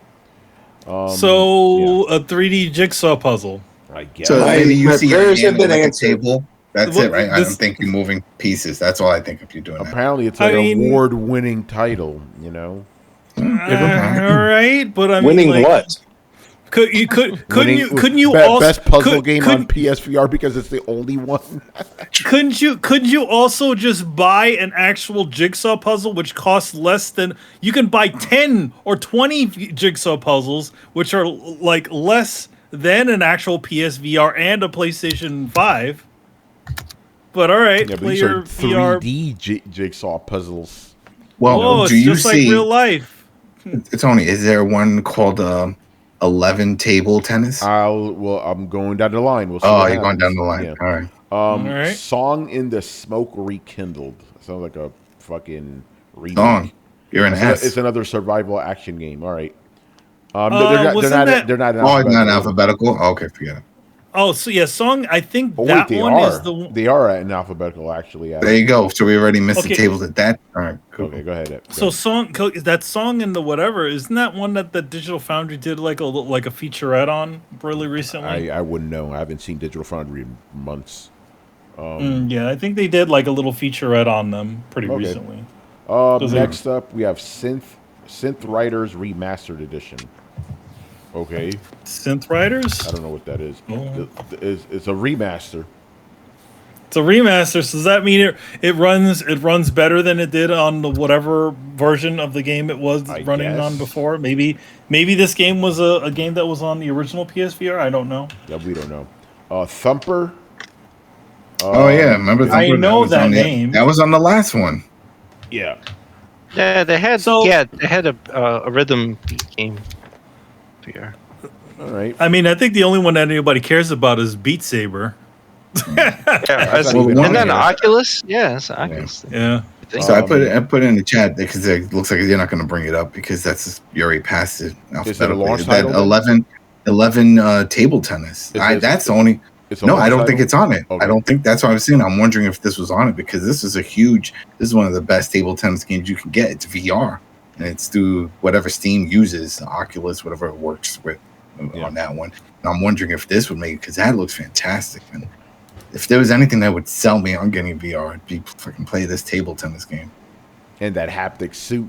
A 3D jigsaw puzzle. I guess. So you see your hand on a table. That's it, right? I don't think you're moving pieces. That's all I think if you're doing that. Apparently, it's an award-winning title. All right, but I mean, winning what? Couldn't you best puzzle game on PSVR because it's the only one? couldn't you also just buy an actual jigsaw puzzle which costs less than you can buy 10 or 20 jigsaw puzzles which are like less than an actual PSVR and a PlayStation 5. But all right, play your 3D jigsaw puzzles. Well, it's just like real life. It's only. Is there one called 11 table tennis? I'm going down the line. We'll see you're going down the line. Yeah. All right. All right. Song in the Smoke Rekindled. Sounds like a fucking remake. Song. You're an ass. It's another survival action game. All right. They're not in Oh, it's not alphabetical? Oh, okay, forget it. Oh, so yeah, Song. I think Oh, that wait, one is the one. They are in alphabetical, actually. There you go. So we already missed the tables at that. All right, cool. Okay, go ahead. So that Song in the whatever, isn't that one that the Digital Foundry did like a featurette on really recently? I wouldn't know. I haven't seen Digital Foundry in months. Yeah, I think they did like a little featurette on them pretty recently. Next up, we have Synth Riders Remastered Edition. Okay. Synth Riders? I don't know what that is. Oh. It's a remaster. It's a remaster. So does that mean it runs better than it did on the whatever version of the game it was running on before? Maybe this game was a game that was on the original PSVR. I don't know. Yeah, we don't know. Thumper. Oh yeah, remember Thumper? I know that name. That was on the last one. Yeah. Yeah, they had a rhythm beat game. VR. All right. I mean, I think the only one that anybody cares about is Beat Saber. And then Oculus. Yeah, it's Oculus. Yeah. So I put it in the chat because it looks like you're not going to bring it up because you already passed it. Is it a launch title? That 11 table tennis. That's the only. No, I don't think it's on it. Okay. I don't think that's what I was saying. I'm wondering if this was on it because this is one of the best table tennis games you can get. It's VR. And it's through whatever Steam uses, Oculus, whatever it works with on that one. And I'm wondering if this would make it because that looks fantastic. And if there was anything that would sell me on getting VR, it'd be fucking play this table tennis game. And that haptic suit.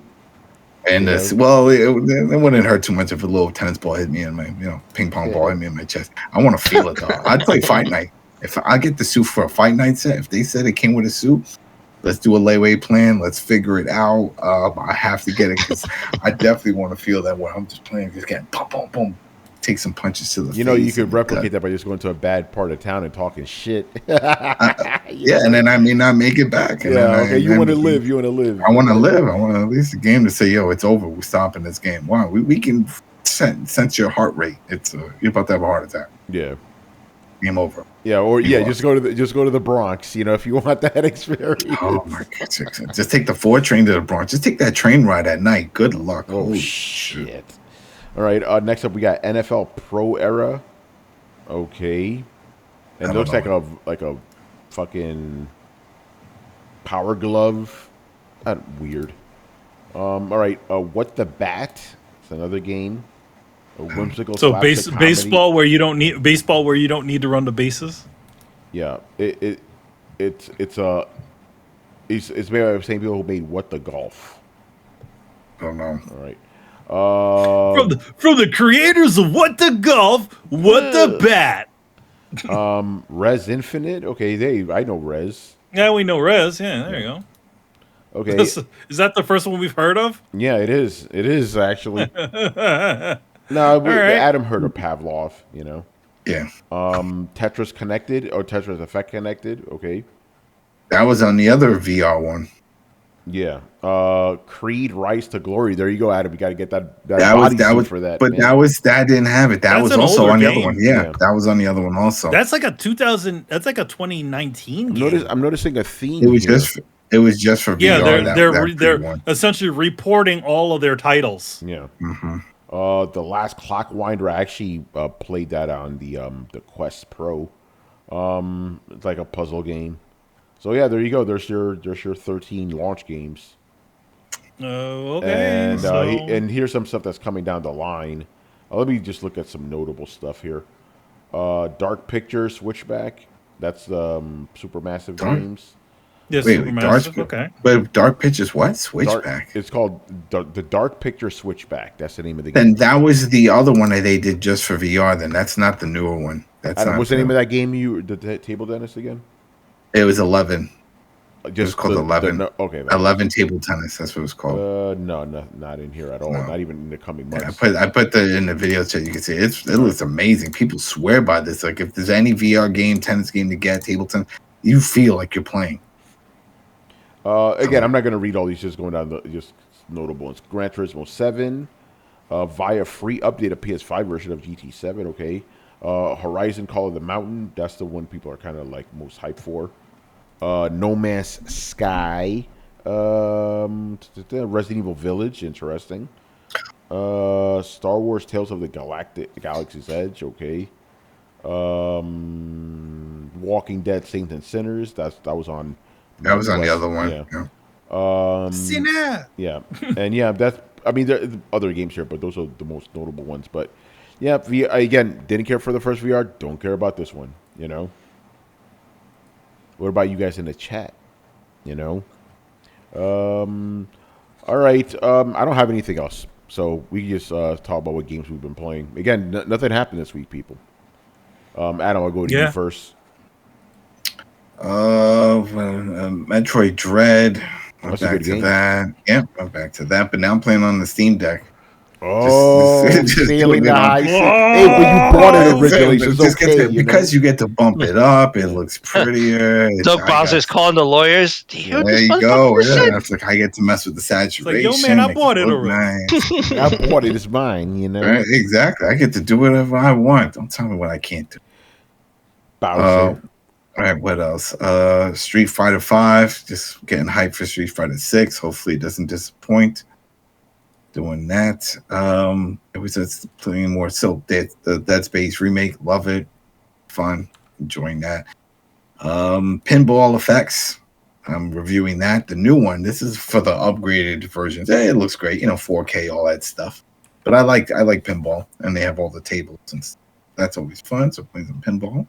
And this, well, it wouldn't hurt too much if a little tennis ball hit me in my, ping pong ball hit me in my chest. I want to feel it though. I'd play Fight Night. If I get the suit for a Fight Night set, if they said it came with a suit, let's do a layaway plan. Let's figure it out. I have to get it because I definitely want to feel that way. I'm just playing, just getting boom, boom, boom. Take some punches to the face. You could replicate that by just going to a bad part of town and talking shit. And then I may not make it back. And you want to live. You want to live. I want to live. I want at least a game to say, yo, it's over. We're stopping this game. Wow, we can sense your heart rate. It's you're about to have a heart attack. Yeah. Game over. Yeah, or just go to the Bronx. If you want that experience. Oh my god! Just take the 4 train to the Bronx. Just take that train ride at night. Good luck. Oh shit! All right. Next up, we got NFL Pro Era. Okay, and it looks like a fucking Power Glove. Weird. All right. What the Bat? It's another game. A whimsical. So baseball where you don't need to run the bases. Yeah, it's made by the same people who made What the Golf. I don't know. All right. From the creators of What the Golf, What the Bat. Res Infinite. Okay, I know Res. Yeah, we know Res. Yeah, there you go. Okay, is that the first one we've heard of? Yeah, it is. It is actually. No, Adam heard of Pavlov. Yeah. Tetris Connected or Tetris Effect Connected. Okay. That was on the other VR one. Yeah. Creed Rise to Glory. There you go, Adam. You got to get that was for that. But man. that didn't have it. That was also on the other one. Yeah, that was on the other one also. That's like a 2019 game. I'm noticing a theme. It was just for VR. Yeah, they're essentially reporting all of their titles. Yeah. Mm-hmm. The Last Clockwinder, I actually played that on the Quest Pro. It's like a puzzle game. So yeah, there you go. There's your 13 launch games. Okay. And here's some stuff that's coming down the line. Let me just look at some notable stuff here. Dark Picture Switchback. That's Supermassive Games. Yes, Supermassive. Okay. But Dark Pictures what? Switchback. It's called the Dark Picture Switchback. That's the name of the game. Then that was the other one that they did just for VR. Then that's not the newer one. What's the name of that game? The table tennis again? It was 11. Just it was called 11. Okay. 11 table tennis. That's what it was called. No, not in here at all. No. Not even in the coming months. Yeah, I put that in the video so you can see it looks amazing. People swear by this. Like if there's any VR game, tennis game to get, table tennis, you feel like you're playing. Again, I'm not going to read all these. Just going down just notable ones. Gran Turismo 7, via free update of PS5 version of GT7. Okay. Horizon Call of the Mountain. That's the one people are kind of like most hyped for. No Man's Sky. Resident Evil Village. Interesting. Star Wars Tales of the Galaxy's Edge. Okay. Walking Dead Saints and Sinners. That was on. That was on the other one. Yeah. Sinner. Yeah. And yeah, that's. I mean, there are other games here, but those are the most notable ones. But yeah, again, didn't care for the first VR. Don't care about this one. You know. What about you guys in the chat? You know. All right. I don't have anything else, so we can just talk about what games we've been playing. Again, nothing happened this week, people. Adam, I'll go to you first. Metroid Dread. I'm back to that. Yep, I'm back to that. But now I'm playing on the Steam Deck. Sailing the high seas. Hey, when you bought it originally, because you get to bump it up, it looks prettier. Doug Bowser's calling the lawyers. There you go. Yeah, it's like I get to mess with the saturation. It's like, yo, man, I bought it already. Nice. I bought it. It's mine. You know. Right, exactly. I get to do whatever I want. Don't tell me what I can't do. Bowser. All right, what else? Street Fighter 5. Just getting hyped for Street Fighter 6. Hopefully it doesn't disappoint. Doing that. It was just playing more the Dead Space remake. Love it. Fun. Enjoying that. Pinball Effects. I'm reviewing that. The new one. This is for the upgraded versions. It looks great. 4K, all that stuff. But I like pinball, and they have all the tables and stuff. That's always fun. So playing some pinball.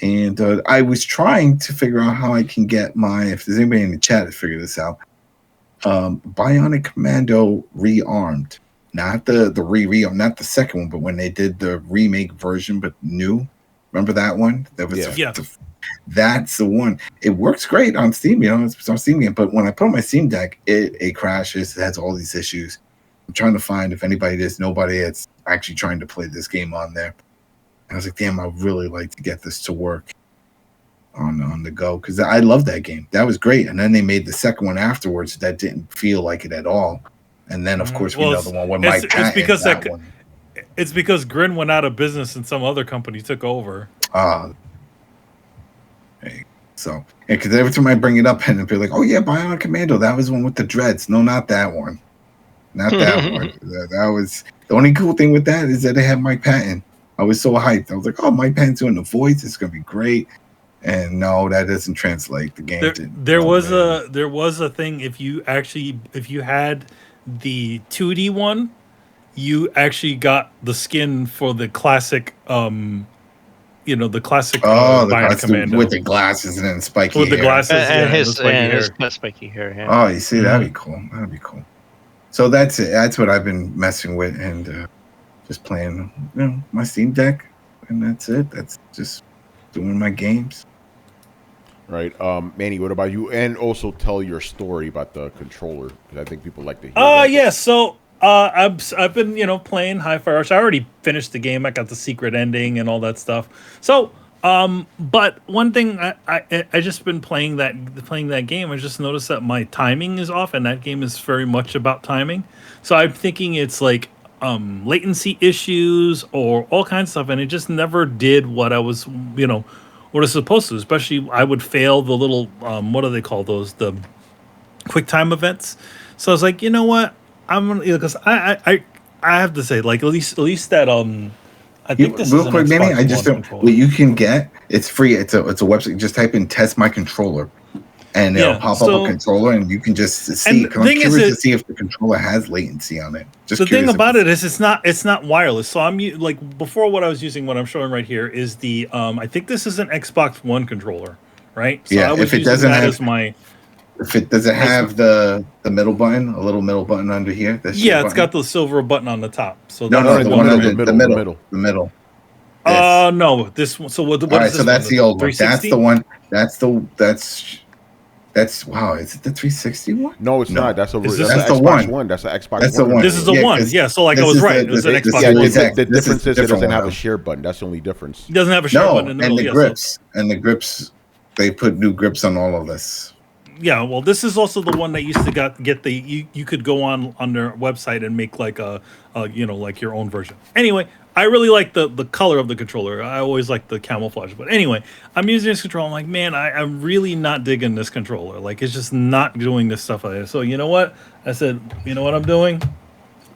And I was trying to figure out how I can get if there's anybody in the chat to figure this out, Bionic Commando Rearmed. Not the re-armed, not the second one, but when they did the remake version, but new. Remember that one? That was that's the one. It works great on Steam, it's on Steam game. But when I put on my Steam Deck, it crashes. It has all these issues. I'm trying to find if there's nobody that's actually trying to play this game on there. I was like, damn, I'd really like to get this to work on the go because I love that game. That was great. And then they made the second one afterwards that didn't feel like it at all. And then, of course, we know the one with Mike Patton. It's because Grin went out of business and some other company took over. So, because every time I bring it up, and people are like, oh, yeah, Bionic Commando, that was one with the dreads. No, not that one. Not that one. That was the only cool thing with that is that they had Mike Patton. I was so hyped. I was like, oh, Mike Patton's doing the voice. It's going to be great. And no, that doesn't translate. The game there was a thing if you had the 2D one, you actually got the skin for the classic the classic Bionic Commando with the glasses and then spiky with hair. The glasses and his spiky hair. Yeah. Oh, you see, that'd be cool. That'd be cool. So that's it. That's what I've been messing with and just playing, my Steam Deck, and that's it. That's just doing my games. Right, Manny. What about you? And also tell your story about the controller because I think people like to hear. That. Yeah. So I've been playing Hi-Fi Rush. I already finished the game. I got the secret ending and all that stuff. So but one thing I just been playing that game. I just noticed that my timing is off, and that game is very much about timing. So I'm thinking it's like latency issues or all kinds of stuff, and it just never did what I was what it's supposed to. Especially I would fail the little what do they call those, the quick time events. So I was like, you know what, I'm gonna, because I have to say, like, at least that I think this real is quick, Manny. I just don't. controller. What you can get, it's free. It's a website. Just type in "test my controller," and it'll pop up a controller, and you can just see. I'm curious to see if the controller has latency on it. Just the thing about it is, it's not wireless. So I'm like, before, what I was using, what I'm showing right here is the I think this is an Xbox One controller, right? So yeah. I was If it doesn't have does it have the middle button, a little middle button under here? It's got the silver button on the top. So the one in the middle. Yes. No, this one. So what is this? So that's the old one. That's the one. That's wow. Is it the 360 one? No, it's not. That's the Xbox one. That's the Xbox. That's the one. This is the one. Yeah. So like I was right. It was an Xbox One. The difference is it doesn't have a share button. That's the only difference. It doesn't have a share button in the middle. And the grips. They put new grips on all of this. Yeah, well, this is also the one that used to get the you could go on their website and make like a like your own version. Anyway, I really like the color of the controller. I always like the camouflage. But anyway, I'm using this controller. I'm like, man, I'm really not digging this controller. Like, it's just not doing this stuff like that. So you know what? I said, you know what I'm doing?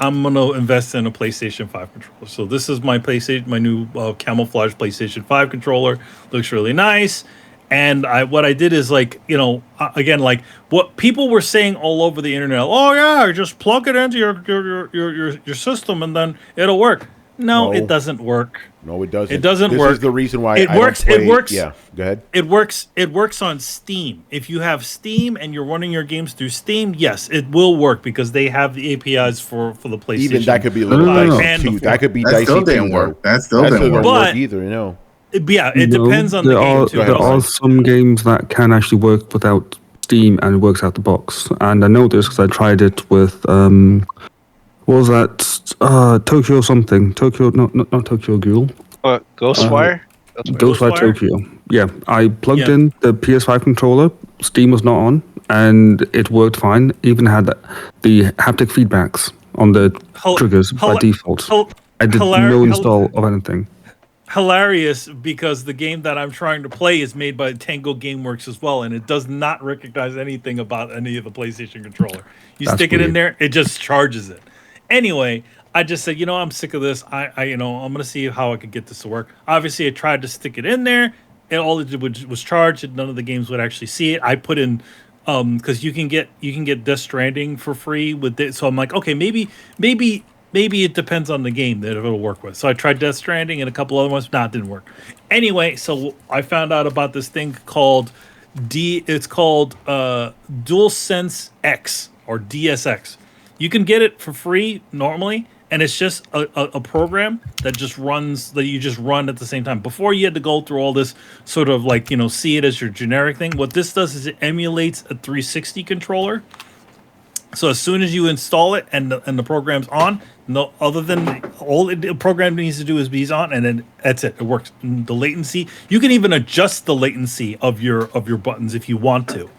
I'm gonna invest in a PlayStation 5 controller. So this is my new camouflage PlayStation 5 controller. Looks really nice. And what I did is, like, you know, again, like what people were saying all over the internet. Oh yeah, just plug it into your system and then it'll work. No, it doesn't work. No, it doesn't. It doesn't work. This is the reason why it works. Don't play. It works. Yeah, go ahead. It works on Steam. If you have Steam and you're running your games through Steam, yes, it will work because they have the APIs for the PlayStation. Even that could be a little dicey too. That could be dicey. That still didn't work. That still didn't work either. You know. Yeah, it depends on the game too. There are some games that can actually work without Steam and it works out the box. And I know this because I tried it with what was that? Tokyo something. Tokyo, not Tokyo Ghoul. What, Ghostwire? Ghostwire Tokyo. Yeah, I plugged in the PS5 controller. Steam was not on, and it worked fine. Even had the haptic feedbacks on the triggers by default. I did no install of anything. Hilarious, because the game that I'm trying to play is made by Tango Gameworks as well, and it does not recognize anything about any of the PlayStation controller. That's stick it in there, it just charges it. Anyway, I just said, you know, I'm sick of this. I'm gonna see how I could get this to work. Obviously, I tried to stick it in there, and all it did was charge. And none of the games would actually see it. I put in, because you can get Death Stranding for free with it. So I'm like, okay, maybe it depends on the game that it'll work with. So I tried Death Stranding and a couple other ones. It didn't work. Anyway, so I found out about this thing called DualSense X or DSX. You can get it for free normally, and it's just a program that just runs, that you just run at the same time. Before, you had to go through all this sort of, like, you know, see it as your generic thing. What this does is it emulates a 360 controller. So as soon as you install it and the program's on, no other than all the program needs to do is be on, and then that's it. It works. The latency, you can even adjust the latency of your buttons if you want to.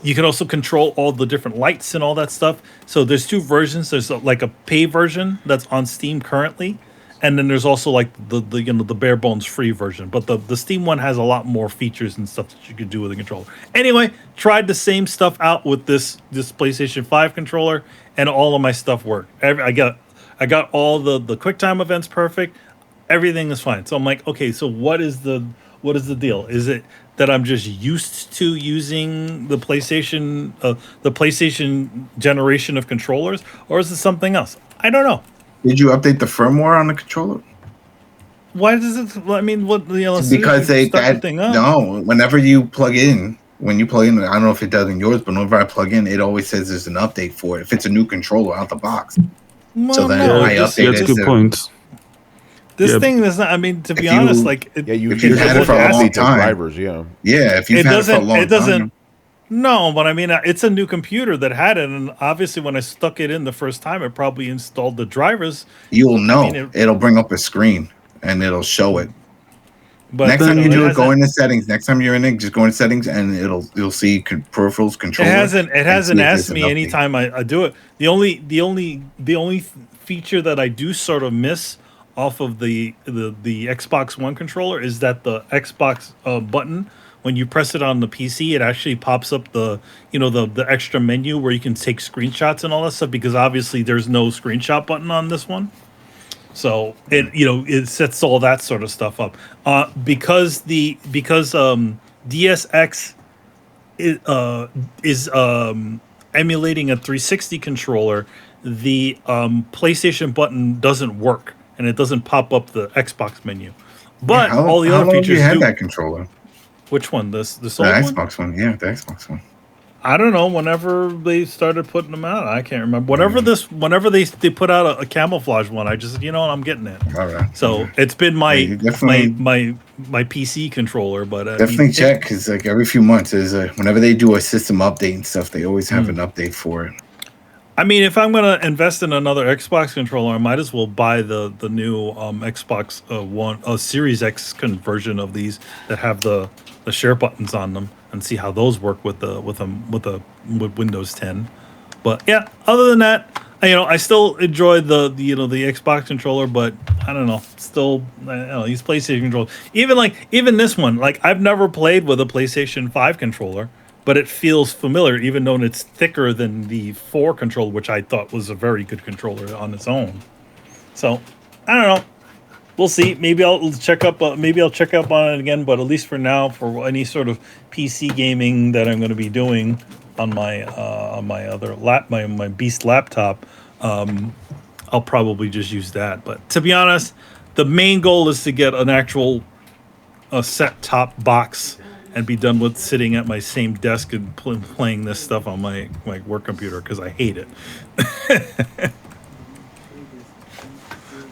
You can also control all the different lights and all that stuff. So there's two versions. There's like a pay version that's on Steam currently, and then there's also like the bare bones free version. But the Steam one has a lot more features and stuff that you could do with the controller. Anyway, tried the same stuff out with this PlayStation 5 controller, and all of my stuff worked. I got all the QuickTime events perfect. Everything is fine. So I'm like, okay, so what is the deal? Is it that I'm just used to using the PlayStation generation of controllers, or is it something else? I don't know. Did you update the firmware on the controller? Why does it? I mean, what? Because whenever you plug in, I don't know if it does in yours, but whenever I plug in, it always says there's an update for it if it's a new controller out the box. Well, so then I update it. That's a good point. This thing is not. I mean, to be honest, like if you've had it for a long time, if you've had it for a long time. No, but I mean, it's a new computer that had it, and obviously, when I stuck it in the first time, it probably installed the drivers. You'll know. It'll bring up a screen and it'll show it. But next time you do it, go into settings. Next time you're in it, just go into settings, and you'll see peripherals controller. It hasn't asked me anytime I do it. The only feature that I do sort of miss off of the Xbox One controller is that the Xbox button, when you press it on the PC, it actually pops up the extra menu where you can take screenshots and all that stuff, because obviously there's no screenshot button on this one. So it sets all that sort of stuff up. Because DSX is emulating a 360 controller, the PlayStation button doesn't work, and it doesn't pop up the Xbox menu. But all the other features. How long have you had that controller? Which one? The Xbox one? Yeah, the Xbox one. I don't know. Whenever they started putting them out, I can't remember. Whenever they put out a camouflage one, I just said, I'm getting it. All right. So it's been my PC controller, but definitely check, because like every few months whenever they do a system update and stuff, they always have an update for it. I mean, if I'm gonna invest in another Xbox controller, I might as well buy the new Xbox One Series X conversion of these that have the share buttons on them, and see how those work with Windows 10. But yeah, other than that, I still enjoy the Xbox controller, but I don't know. Still, I don't know, these PlayStation controllers. Even this one, like I've never played with a PlayStation 5 controller, but it feels familiar, even though it's thicker than the 4 controller, which I thought was a very good controller on its own. So I don't know. We'll see. Maybe I'll check up. on it again. But at least for now, for any sort of PC gaming that I'm going to be doing on my other my Beast laptop, I'll probably just use that. But to be honest, the main goal is to get an actual set top box and be done with sitting at my same desk and playing this stuff on my work computer because I hate it.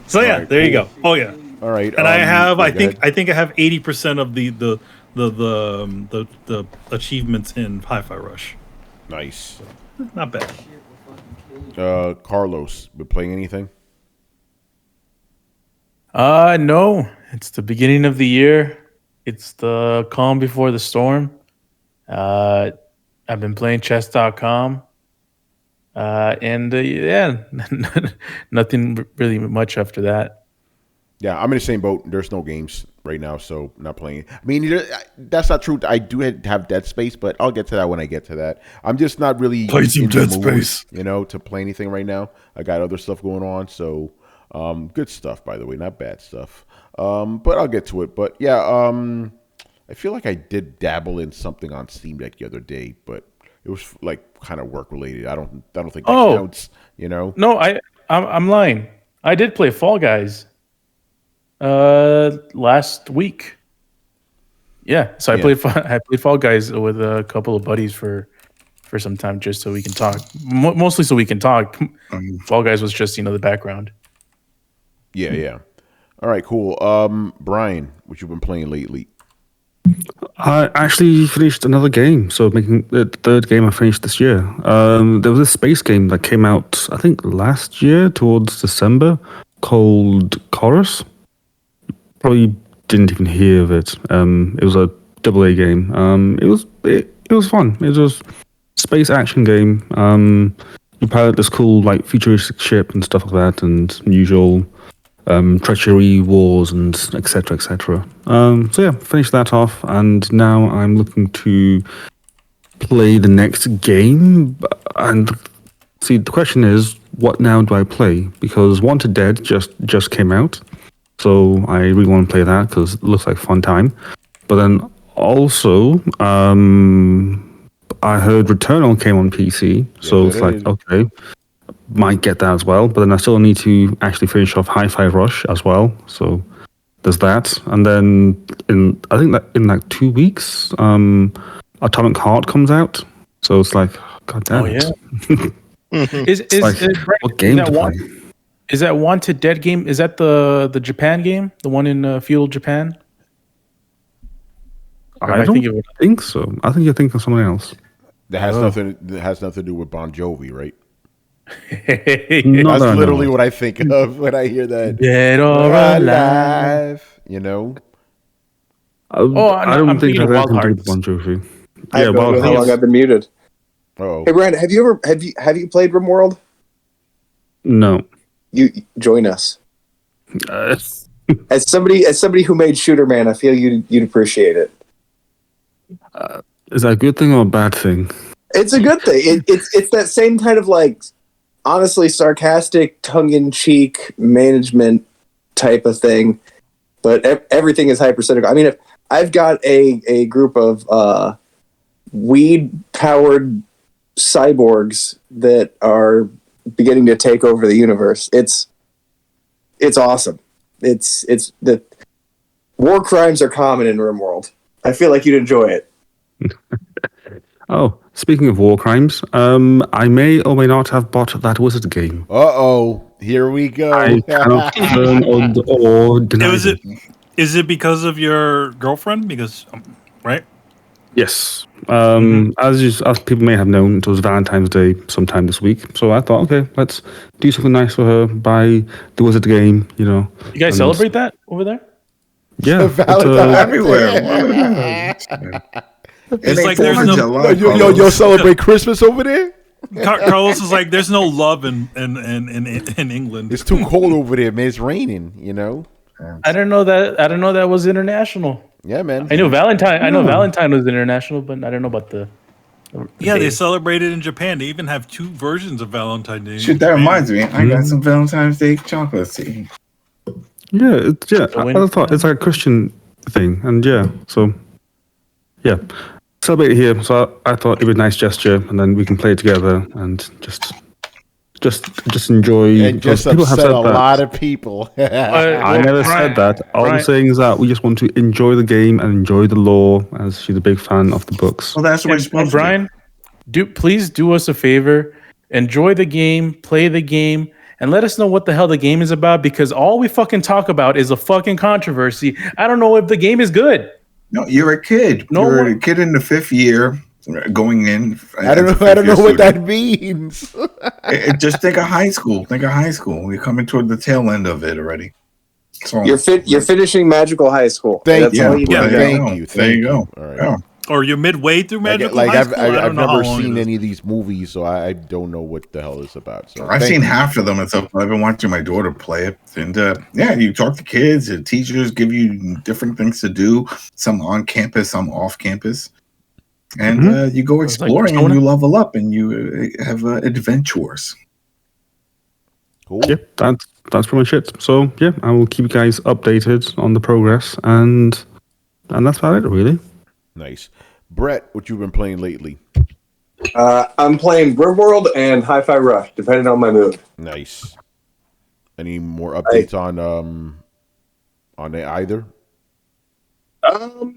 So yeah, right, there you go. Oh yeah. All right. And I think I have 80% of the achievements in Hi-Fi Rush. Nice. Not bad. Carlos, been playing anything? No. It's the beginning of the year. It's the calm before the storm. I've been playing chess.com. Yeah, nothing really much after that. Yeah, I'm in the same boat. There's no games right now, so not playing. I mean, that's not true. I do have Dead Space, but I'll get to that when I get to that. I'm just not really play some Dead Space, to play anything right now. I got other stuff going on, so good stuff, by the way, not bad stuff. But I'll get to it. But yeah, I feel like I did dabble in something on Steam Deck the other day, but it was like kind of work related. I don't think that counts. No, I'm lying. I did play Fall Guys. Last week. Yeah, so I played Fall Guys with a couple of buddies for some time just so we can talk. Mostly so we can talk. Fall Guys was just the background. Yeah. All right, cool. Brian, what you been playing lately? I actually finished another game, so making the third game I finished this year. There was a space game that came out, I think, last year towards December, called Chorus. Probably didn't even hear of it. It was a AA game. It was fun. It was a space action game. You pilot this cool futuristic ship and stuff like that, and usual treachery, wars, and etc. etc. So yeah, finished that off, and now I'm looking to play the next game. And see, the question is, what now do I play? Because Wanted Dead just came out. So I really want to play that because it looks like a fun time. But then also, I heard Returnal came on PC. So it's like, okay, might get that as well. But then I still need to actually finish off Hi-Fi Rush as well. So there's that. And then in 2 weeks, Atomic Heart comes out. So it's like, god damn it. What game to play? Is that Wanted Dead game? Is that the Japan game? The one in feudal Japan? I don't think so. I think you're thinking of someone else. That has nothing to do with Bon Jovi, right? That's literally what I think of when I hear that. Dead or alive. You know? I don't think that has anything to do with Bon Jovi. I don't know how long I've been muted. Oh. Hey Brian, have you played RimWorld? No. You join us. As somebody who made Shooter Man, I feel you'd appreciate it. Is that a good thing or a bad thing? It's a good thing. It's that same kind of honestly sarcastic, tongue-in-cheek management type of thing, but everything is hypercynical. I mean, if I've got a group of weed-powered cyborgs that are beginning to take over the universe. It's awesome. It's the war crimes are common in RimWorld. I feel like you'd enjoy it. Oh, speaking of war crimes, I may or may not have bought that Wizard game. Here we go. I cannot confirm or deny it. Is it because of your girlfriend? Because right? Yes. As people may have known, it was Valentine's Day sometime this week. So I thought, okay, let's do something nice for her. Buy the Wizard game, You guys celebrate that over there? Yeah. Everywhere. It's like there's no... You'll celebrate Christmas over there? Carlos is like, there's no love in England. It's too cold over there, man. It's raining. You know. I don't know that was international. Yeah, man. I know Valentine was international, but I don't know about the yeah, they celebrate it in Japan. They even have 2 versions of Valentine's Day. Shit, that reminds me. I got some Valentine's Day chocolates to eat. Yeah, I thought it's like a Christian thing, and celebrate it here. So I thought it was a nice gesture, and then we can play together and just enjoy. And just upset a lot of people. I never said that. All I'm saying is that we just want to enjoy the game and enjoy the lore, as she's a big fan of the books. Well, that's what you're supposed to do. Brian, please do us a favor. Enjoy the game, play the game, and let us know what the hell the game is about, because all we fucking talk about is a fucking controversy. I don't know if the game is good. No, you're a kid. You're a kid in the 5th year going in. I don't know what that means. Just think of high school. We're coming toward the tail end of it already. So you're finishing magical high school. Thank you. There you go. All right. Yeah. Or you're midway through magical high school. I've never seen any of these movies, so I don't know what the hell it's about. So I've seen half of them. I've been watching my daughter play it, and you talk to kids, and teachers give you different things to do. Some on campus, some off campus, and you go exploring, and you level up, and you have adventures. Cool. Yeah, that's pretty much it. So yeah, I will keep you guys updated on the progress, and that's about it, really. Nice. Brett, what you been playing lately? I'm playing RimWorld and Hi-Fi Rush, depending on my mood. Nice. Any more updates on either? I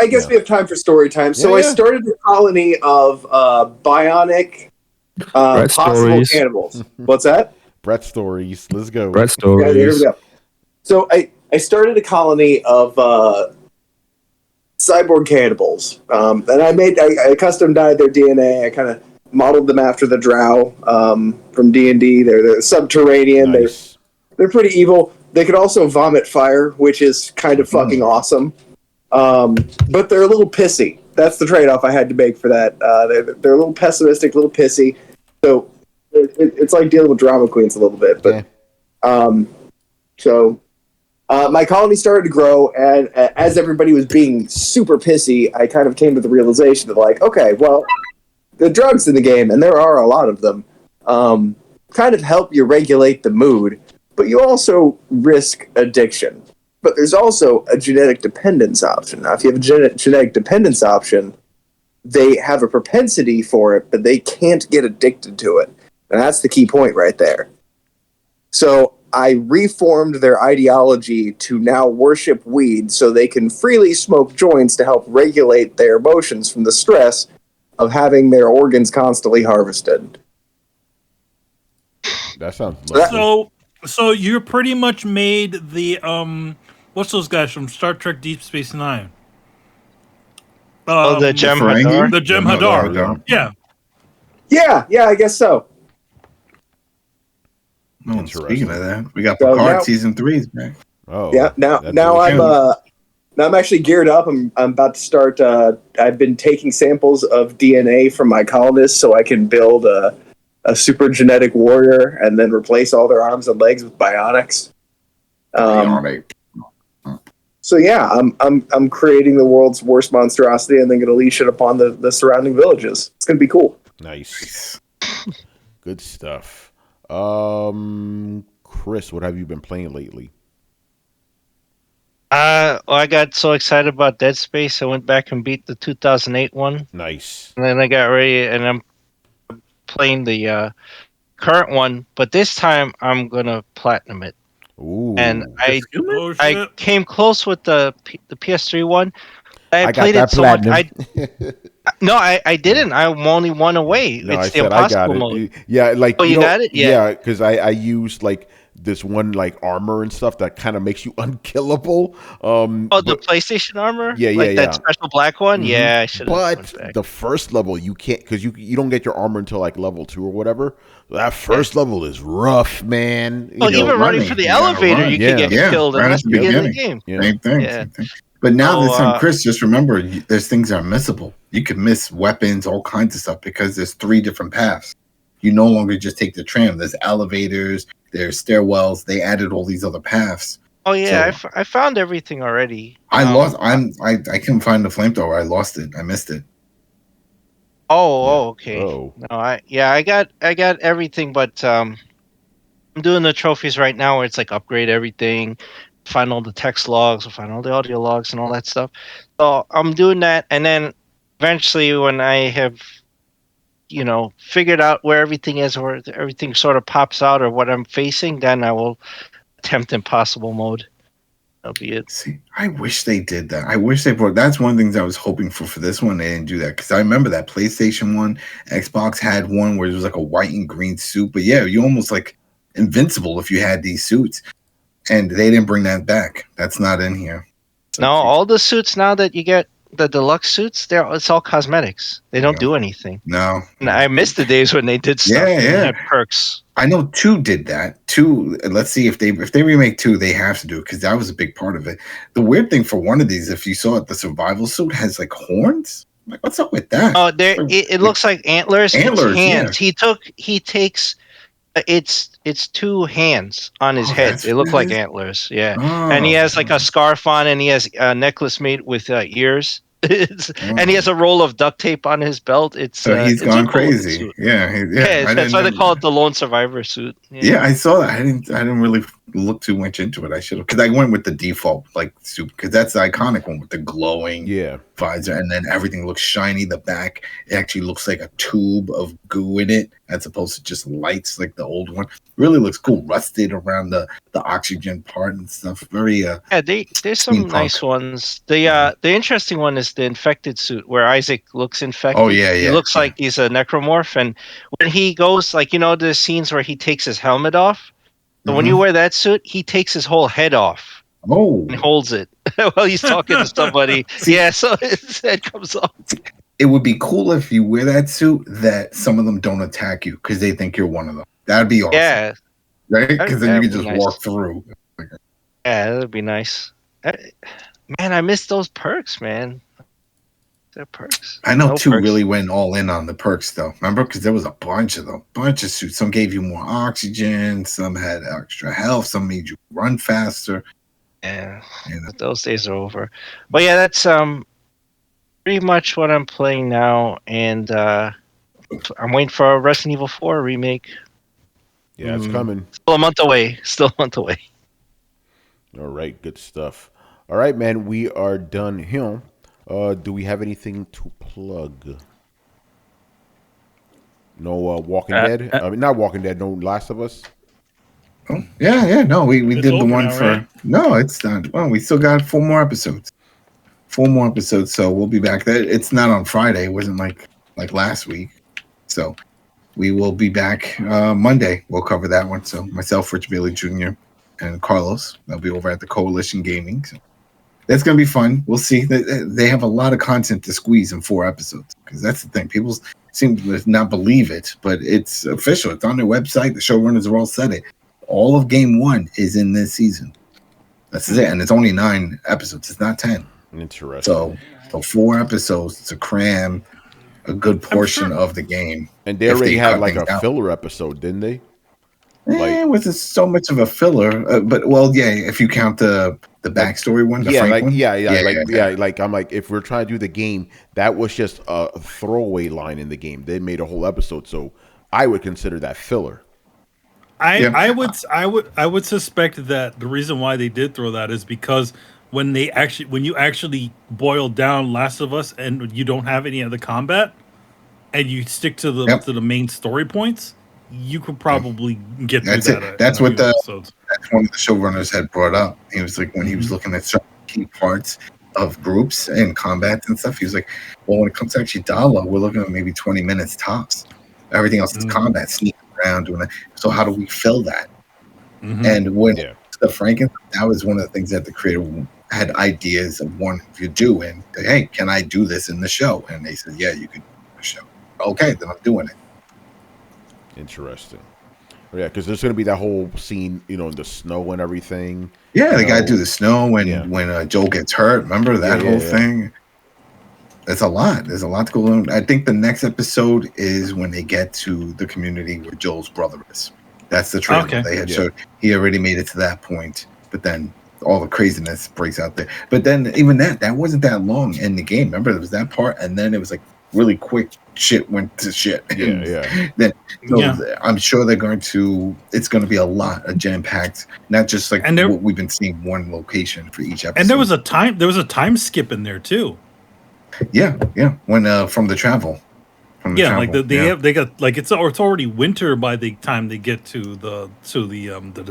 guess we have time for story time. So I started a colony of bionic possible cannibals. What's that? Brett stories. Let's go. Brett stories. Yeah, here we go. So I started a colony of cyborg cannibals, and I custom dyed their DNA. I kind of modeled them after the Drow from D&D. They're subterranean. Nice. They're pretty evil. They could also vomit fire, which is kind of fucking awesome. But they're a little pissy. That's the trade-off I had to make for that. They're a little pessimistic, a little pissy. So it's like dealing with drama queens a little bit. But my colony started to grow, and as everybody was being super pissy, I kind of came to the realization that, like, okay, well, the drugs in the game, and there are a lot of them, kind of help you regulate the mood, but you also risk addiction. But there's also a genetic dependence option. Now, if you have a genetic dependence option, they have a propensity for it, but they can't get addicted to it. And that's the key point right there. So I reformed their ideology to now worship weed so they can freely smoke joints to help regulate their emotions from the stress of having their organs constantly harvested. That sounds lovely. So you pretty much made the what's those guys from Star Trek Deep Space Nine? The Jem'Hadar. The Jem'Hadar. Yeah, I guess so. Oh, speaking of that, we got Picard season 3's back. Oh, yeah. Now I'm actually geared up. I'm about to start. I've been taking samples of DNA from my colonists so I can build a super genetic warrior and then replace all their arms and legs with bionics. So yeah, I'm creating the world's worst monstrosity and then going to leash it upon the surrounding villages. It's going to be cool. Nice, good stuff. Chris, what have you been playing lately? I got so excited about Dead Space, I went back and beat the 2008 one. Nice. And then I got ready, and I'm playing the current one, but this time I'm gonna platinum it. Ooh. And I came close with the PS3 one. I played got that it so platinum. No, I didn't. I'm only one away. No, it's the impossible mode. Yeah, like you got it. Yeah, because I used like this one like armor and stuff that kind of makes you unkillable. The PlayStation armor. Yeah, that special black one. Mm-hmm. Yeah, I should. But the first level you can't, because you don't get your armor until like level 2 or whatever. That first level is rough, man. Even running for the elevator, you can get killed. And that's the beginning of the game. Same thing. But now this time, Chris, just remember, there's things that are missable. You could miss weapons, all kinds of stuff, because there's 3 different paths. You no longer just take the tram. There's elevators, there's stairwells. They added all these other paths. Oh yeah, so, I found everything already. I couldn't find the flamethrower. I lost it. I missed it. Okay. Oh. No, I got everything, but I'm doing the trophies right now where it's like upgrade everything, find all the text logs, find all the audio logs and all that stuff. So I'm doing that, and then eventually when I have figured out where everything is, or everything sort of pops out or what I'm facing, then I will attempt impossible mode. That'll be it. See, I wish they did that. I wish they brought. That's one of the things I was hoping for this one. They didn't do that, because I remember that PlayStation one, Xbox had one where it was like a white and green suit. But yeah, you almost like invincible if you had these suits, and they didn't bring that back. That's not in here. So all the suits now that you get, the deluxe suits, it's all cosmetics. They don't do anything. No. And I miss the days when they did stuff. Yeah. Had perks. I know 2 did that. 2. Let's see if they remake 2, they have to do it, because that was a big part of it. The weird thing for one of these, if you saw it, the survival suit has like horns. I'm like, what's up with that? Oh, it looks like antlers. Antlers, hands. Yeah. He takes. It's 2 hands on his head. They look like antlers. Yeah, and he has like a scarf on, and he has a necklace made with ears. And he has a roll of duct tape on his belt. So he's gone crazy. Yeah, that's why they call it the lone survivor suit. Yeah, I saw that. I didn't really look too much into it. I should have, because I went with the default suit, because that's the iconic one with the glowing visor, and then everything looks shiny. The back, it actually looks like a tube of goo in it, as opposed to just lights like the old one. Really looks cool, rusted around the oxygen part and stuff. Very there's some nice ones. The interesting one is the infected suit, where Isaac looks infected. Oh yeah. He looks like he's a necromorph, and when he goes, the scenes where he takes his helmet off. So when you wear that suit, he takes his whole head off. Oh. And holds it while he's talking to somebody. So his head comes off. It would be cool if you wear that suit that some of them don't attack you because they think you're one of them. That'd be awesome. Yeah. Right? Because then you can just walk through. Yeah, that'd be nice. Man, I miss those perks, man. They're perks. I know 2 really went all in on the perks, though. Remember? Because there was a bunch of them. Bunch of suits. Some gave you more oxygen. Some had extra health. Some made you run faster. Yeah. But those days are over. But yeah, that's pretty much what I'm playing now. And I'm waiting for a Resident Evil 4 remake. Yeah, it's coming. Still a month away. All right. Good stuff. All right, man. We are done here. Do we have anything to plug? No Walking Dead? I mean, not Walking Dead, no Last of Us? Oh, yeah. No, we did the one now, for... Right? No, it's done. Well, we still got 4 more episodes. 4 more episodes, so we'll be back. It's not on Friday. It wasn't like last week. So we will be back Monday. We'll cover that one. So myself, Rich Bailey Jr., and Carlos, they'll be over at the Coalition Gaming. So that's going to be fun. We'll see. They have a lot of content to squeeze in 4 episodes, because that's the thing. People seem to not believe it, but it's official. It's on their website. The showrunners have all said it. All of Game 1 is in this season. That's it. And it's only 9 episodes. It's not 10. Interesting. So 4 episodes to cram a good portion of the game. And they already had like a filler episode, didn't they? It wasn't so much of a filler, but if you count the backstory one, I'm like, if we're trying to do the game, that was just a throwaway line in the game. They made a whole episode, so I would consider that filler. I would suspect that the reason why they did throw that is because when you actually boil down Last of Us and you don't have any of the combat and you stick to the main story points, you could probably get through that. That's what that's one of the showrunners had brought up. He was like, when he was looking at certain key parts of groups and combat and stuff, he was like, well, when it comes to actually dialogue, we're looking at maybe 20 minutes tops. Everything else is combat, sneaking around, doing that. So how do we fill that? And when the Franken, that was one of the things that the creator had ideas of wanting to do. And hey, can I do this in the show? And they said, yeah, you could do the show. Okay, then I'm doing it. Interesting. Yeah, because there's going to be that whole scene, in the snow and everything. Yeah, they got to do the snow when Joel gets hurt. Remember that whole thing? There's a lot. There's a lot to go on. I think the next episode is when they get to the community where Joel's brother is. That's the trailer. Okay. They had showed. He already made it to that point, but then all the craziness breaks out there. But then even that wasn't that long in the game. Remember, there was that part, and then it was like really quick. Shit went to shit. Then I'm sure they're going to. It's going to be a lot of jam packed, not just like what we've been seeing one location for each episode. And there was a time skip in there too. Yeah. When from the travel. Like they got like it's already winter by the time they get to the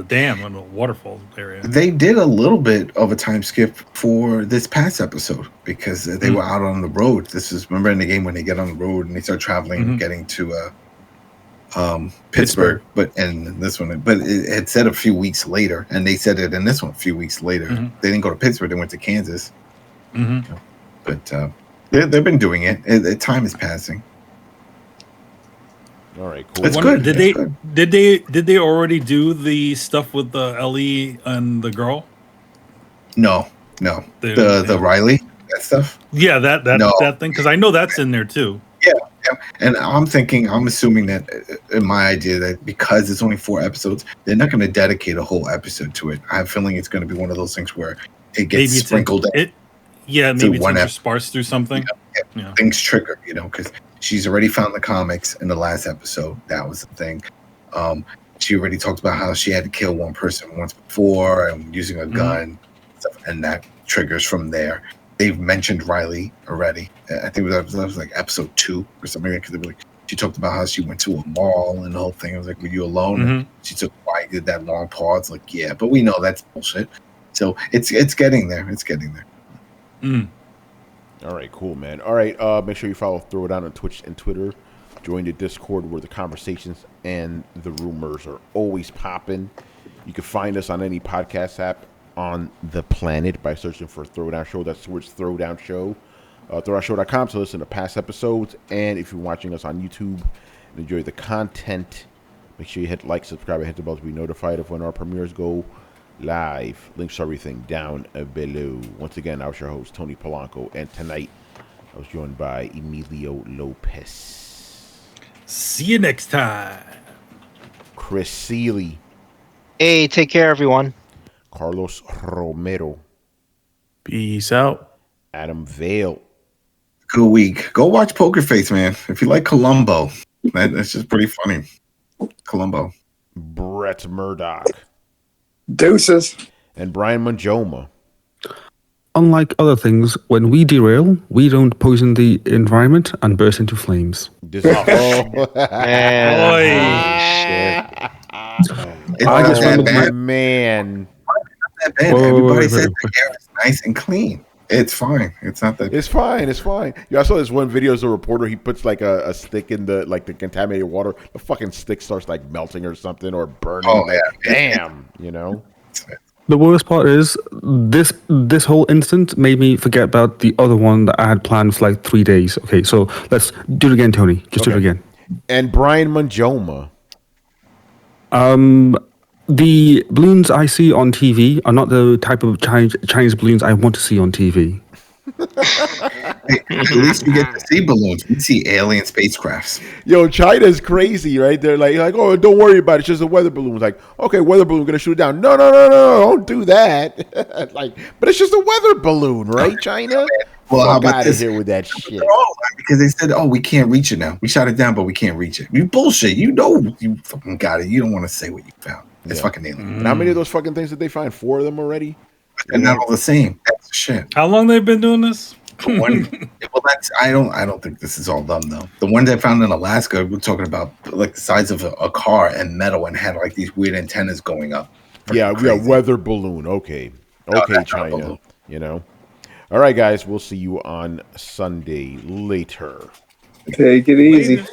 dam and the waterfall area. They did a little bit of a time skip for this past episode because they were out on the road. This is remember in the game when they get on the road and they start traveling, getting to Pittsburgh. But in this one, it had said a few weeks later, and they said it in this one a few weeks later. They didn't go to Pittsburgh; they went to Kansas. But they've been doing it. Time is passing. All right, cool. That's good. Did they already do the stuff with the Ellie and the girl? No. The Riley that stuff. Yeah, that thing because I know that's in there too. Yeah, and I'm assuming that in my idea that because it's only 4 episodes, they're not going to dedicate a whole episode to it. I have a feeling it's going to be one of those things where it gets sprinkled in. Maybe it's interspersed through something. Things trigger, because she's already found the comics in the last episode. That was the thing. She already talked about how she had to kill one person once before and using a gun, stuff, and that triggers from there. They've mentioned Riley already. I think that was like episode 2 or something. Because she talked about how she went to a mall and the whole thing. I was like, "Were you alone?" She took why did that long pause. Like, yeah, but we know that's bullshit. So it's getting there. It's getting there. All right, cool, man. All right, make sure you follow Throwdown on Twitch and Twitter. Join the Discord where the conversations and the rumors are always popping. You can find us on any podcast app on the planet by searching for Throwdown Show. That's where it's Throwdown Show. Throwdownshow.com to listen to past episodes. And if you're watching us on YouTube and enjoy the content, make sure you hit like, subscribe, and hit the bell to be notified of when our premieres go live. Links to everything down below. Once again, I was your host, Tony Polanco, and tonight I was joined by Emilio Lopez. See you next time. Chris Seeley. Hey, take care, everyone. Carlos Romero. Peace out. Adam Vale. Good week. Go watch Poker Face, man. If you like Columbo, that's just pretty funny. Columbo. Brett Murdoch. Deuces. And Brian Manjoma. Unlike other things, when we derail, we don't poison the environment and burst into flames. Shit. I just remember, man. Not that bad. Everybody said the air is nice and clean. It's fine. It's not that. It's fine. It's fine. Yeah, I saw this one video as a reporter. He puts like a stick in the contaminated water. The fucking stick starts like melting or something or burning. Oh yeah, damn. The worst part is this whole incident made me forget about the other one that I had planned for like 3 days. Okay, so let's do it again, Tony. Just do it again. And Brian Manjoma. The balloons I see on TV are not the type of Chinese balloons I want to see on TV. Hey, at least you get to see balloons. You see alien spacecrafts. Yo, China's crazy, right? They're like, oh, don't worry about it. It's just a weather balloon. It's like, okay, weather balloon, gonna shoot it down. No, don't do that. But it's just a weather balloon, right, China? Well, how about out this? Of here with that shit? Because they said, we can't reach it now. We shot it down, but we can't reach it. You bullshit. You fucking got it. You don't want to say what you found. It's fucking alien. And how many of those fucking things did they find? 4 of them already? They're not all the same. That's the shit. How long they've been doing this? I don't think this is all them though. The ones I found in Alaska, we're talking about like the size of a car and metal and had like these weird antennas going up. Yeah, weather balloon. Okay, China. All right, guys. We'll see you on Sunday later. Take it easy.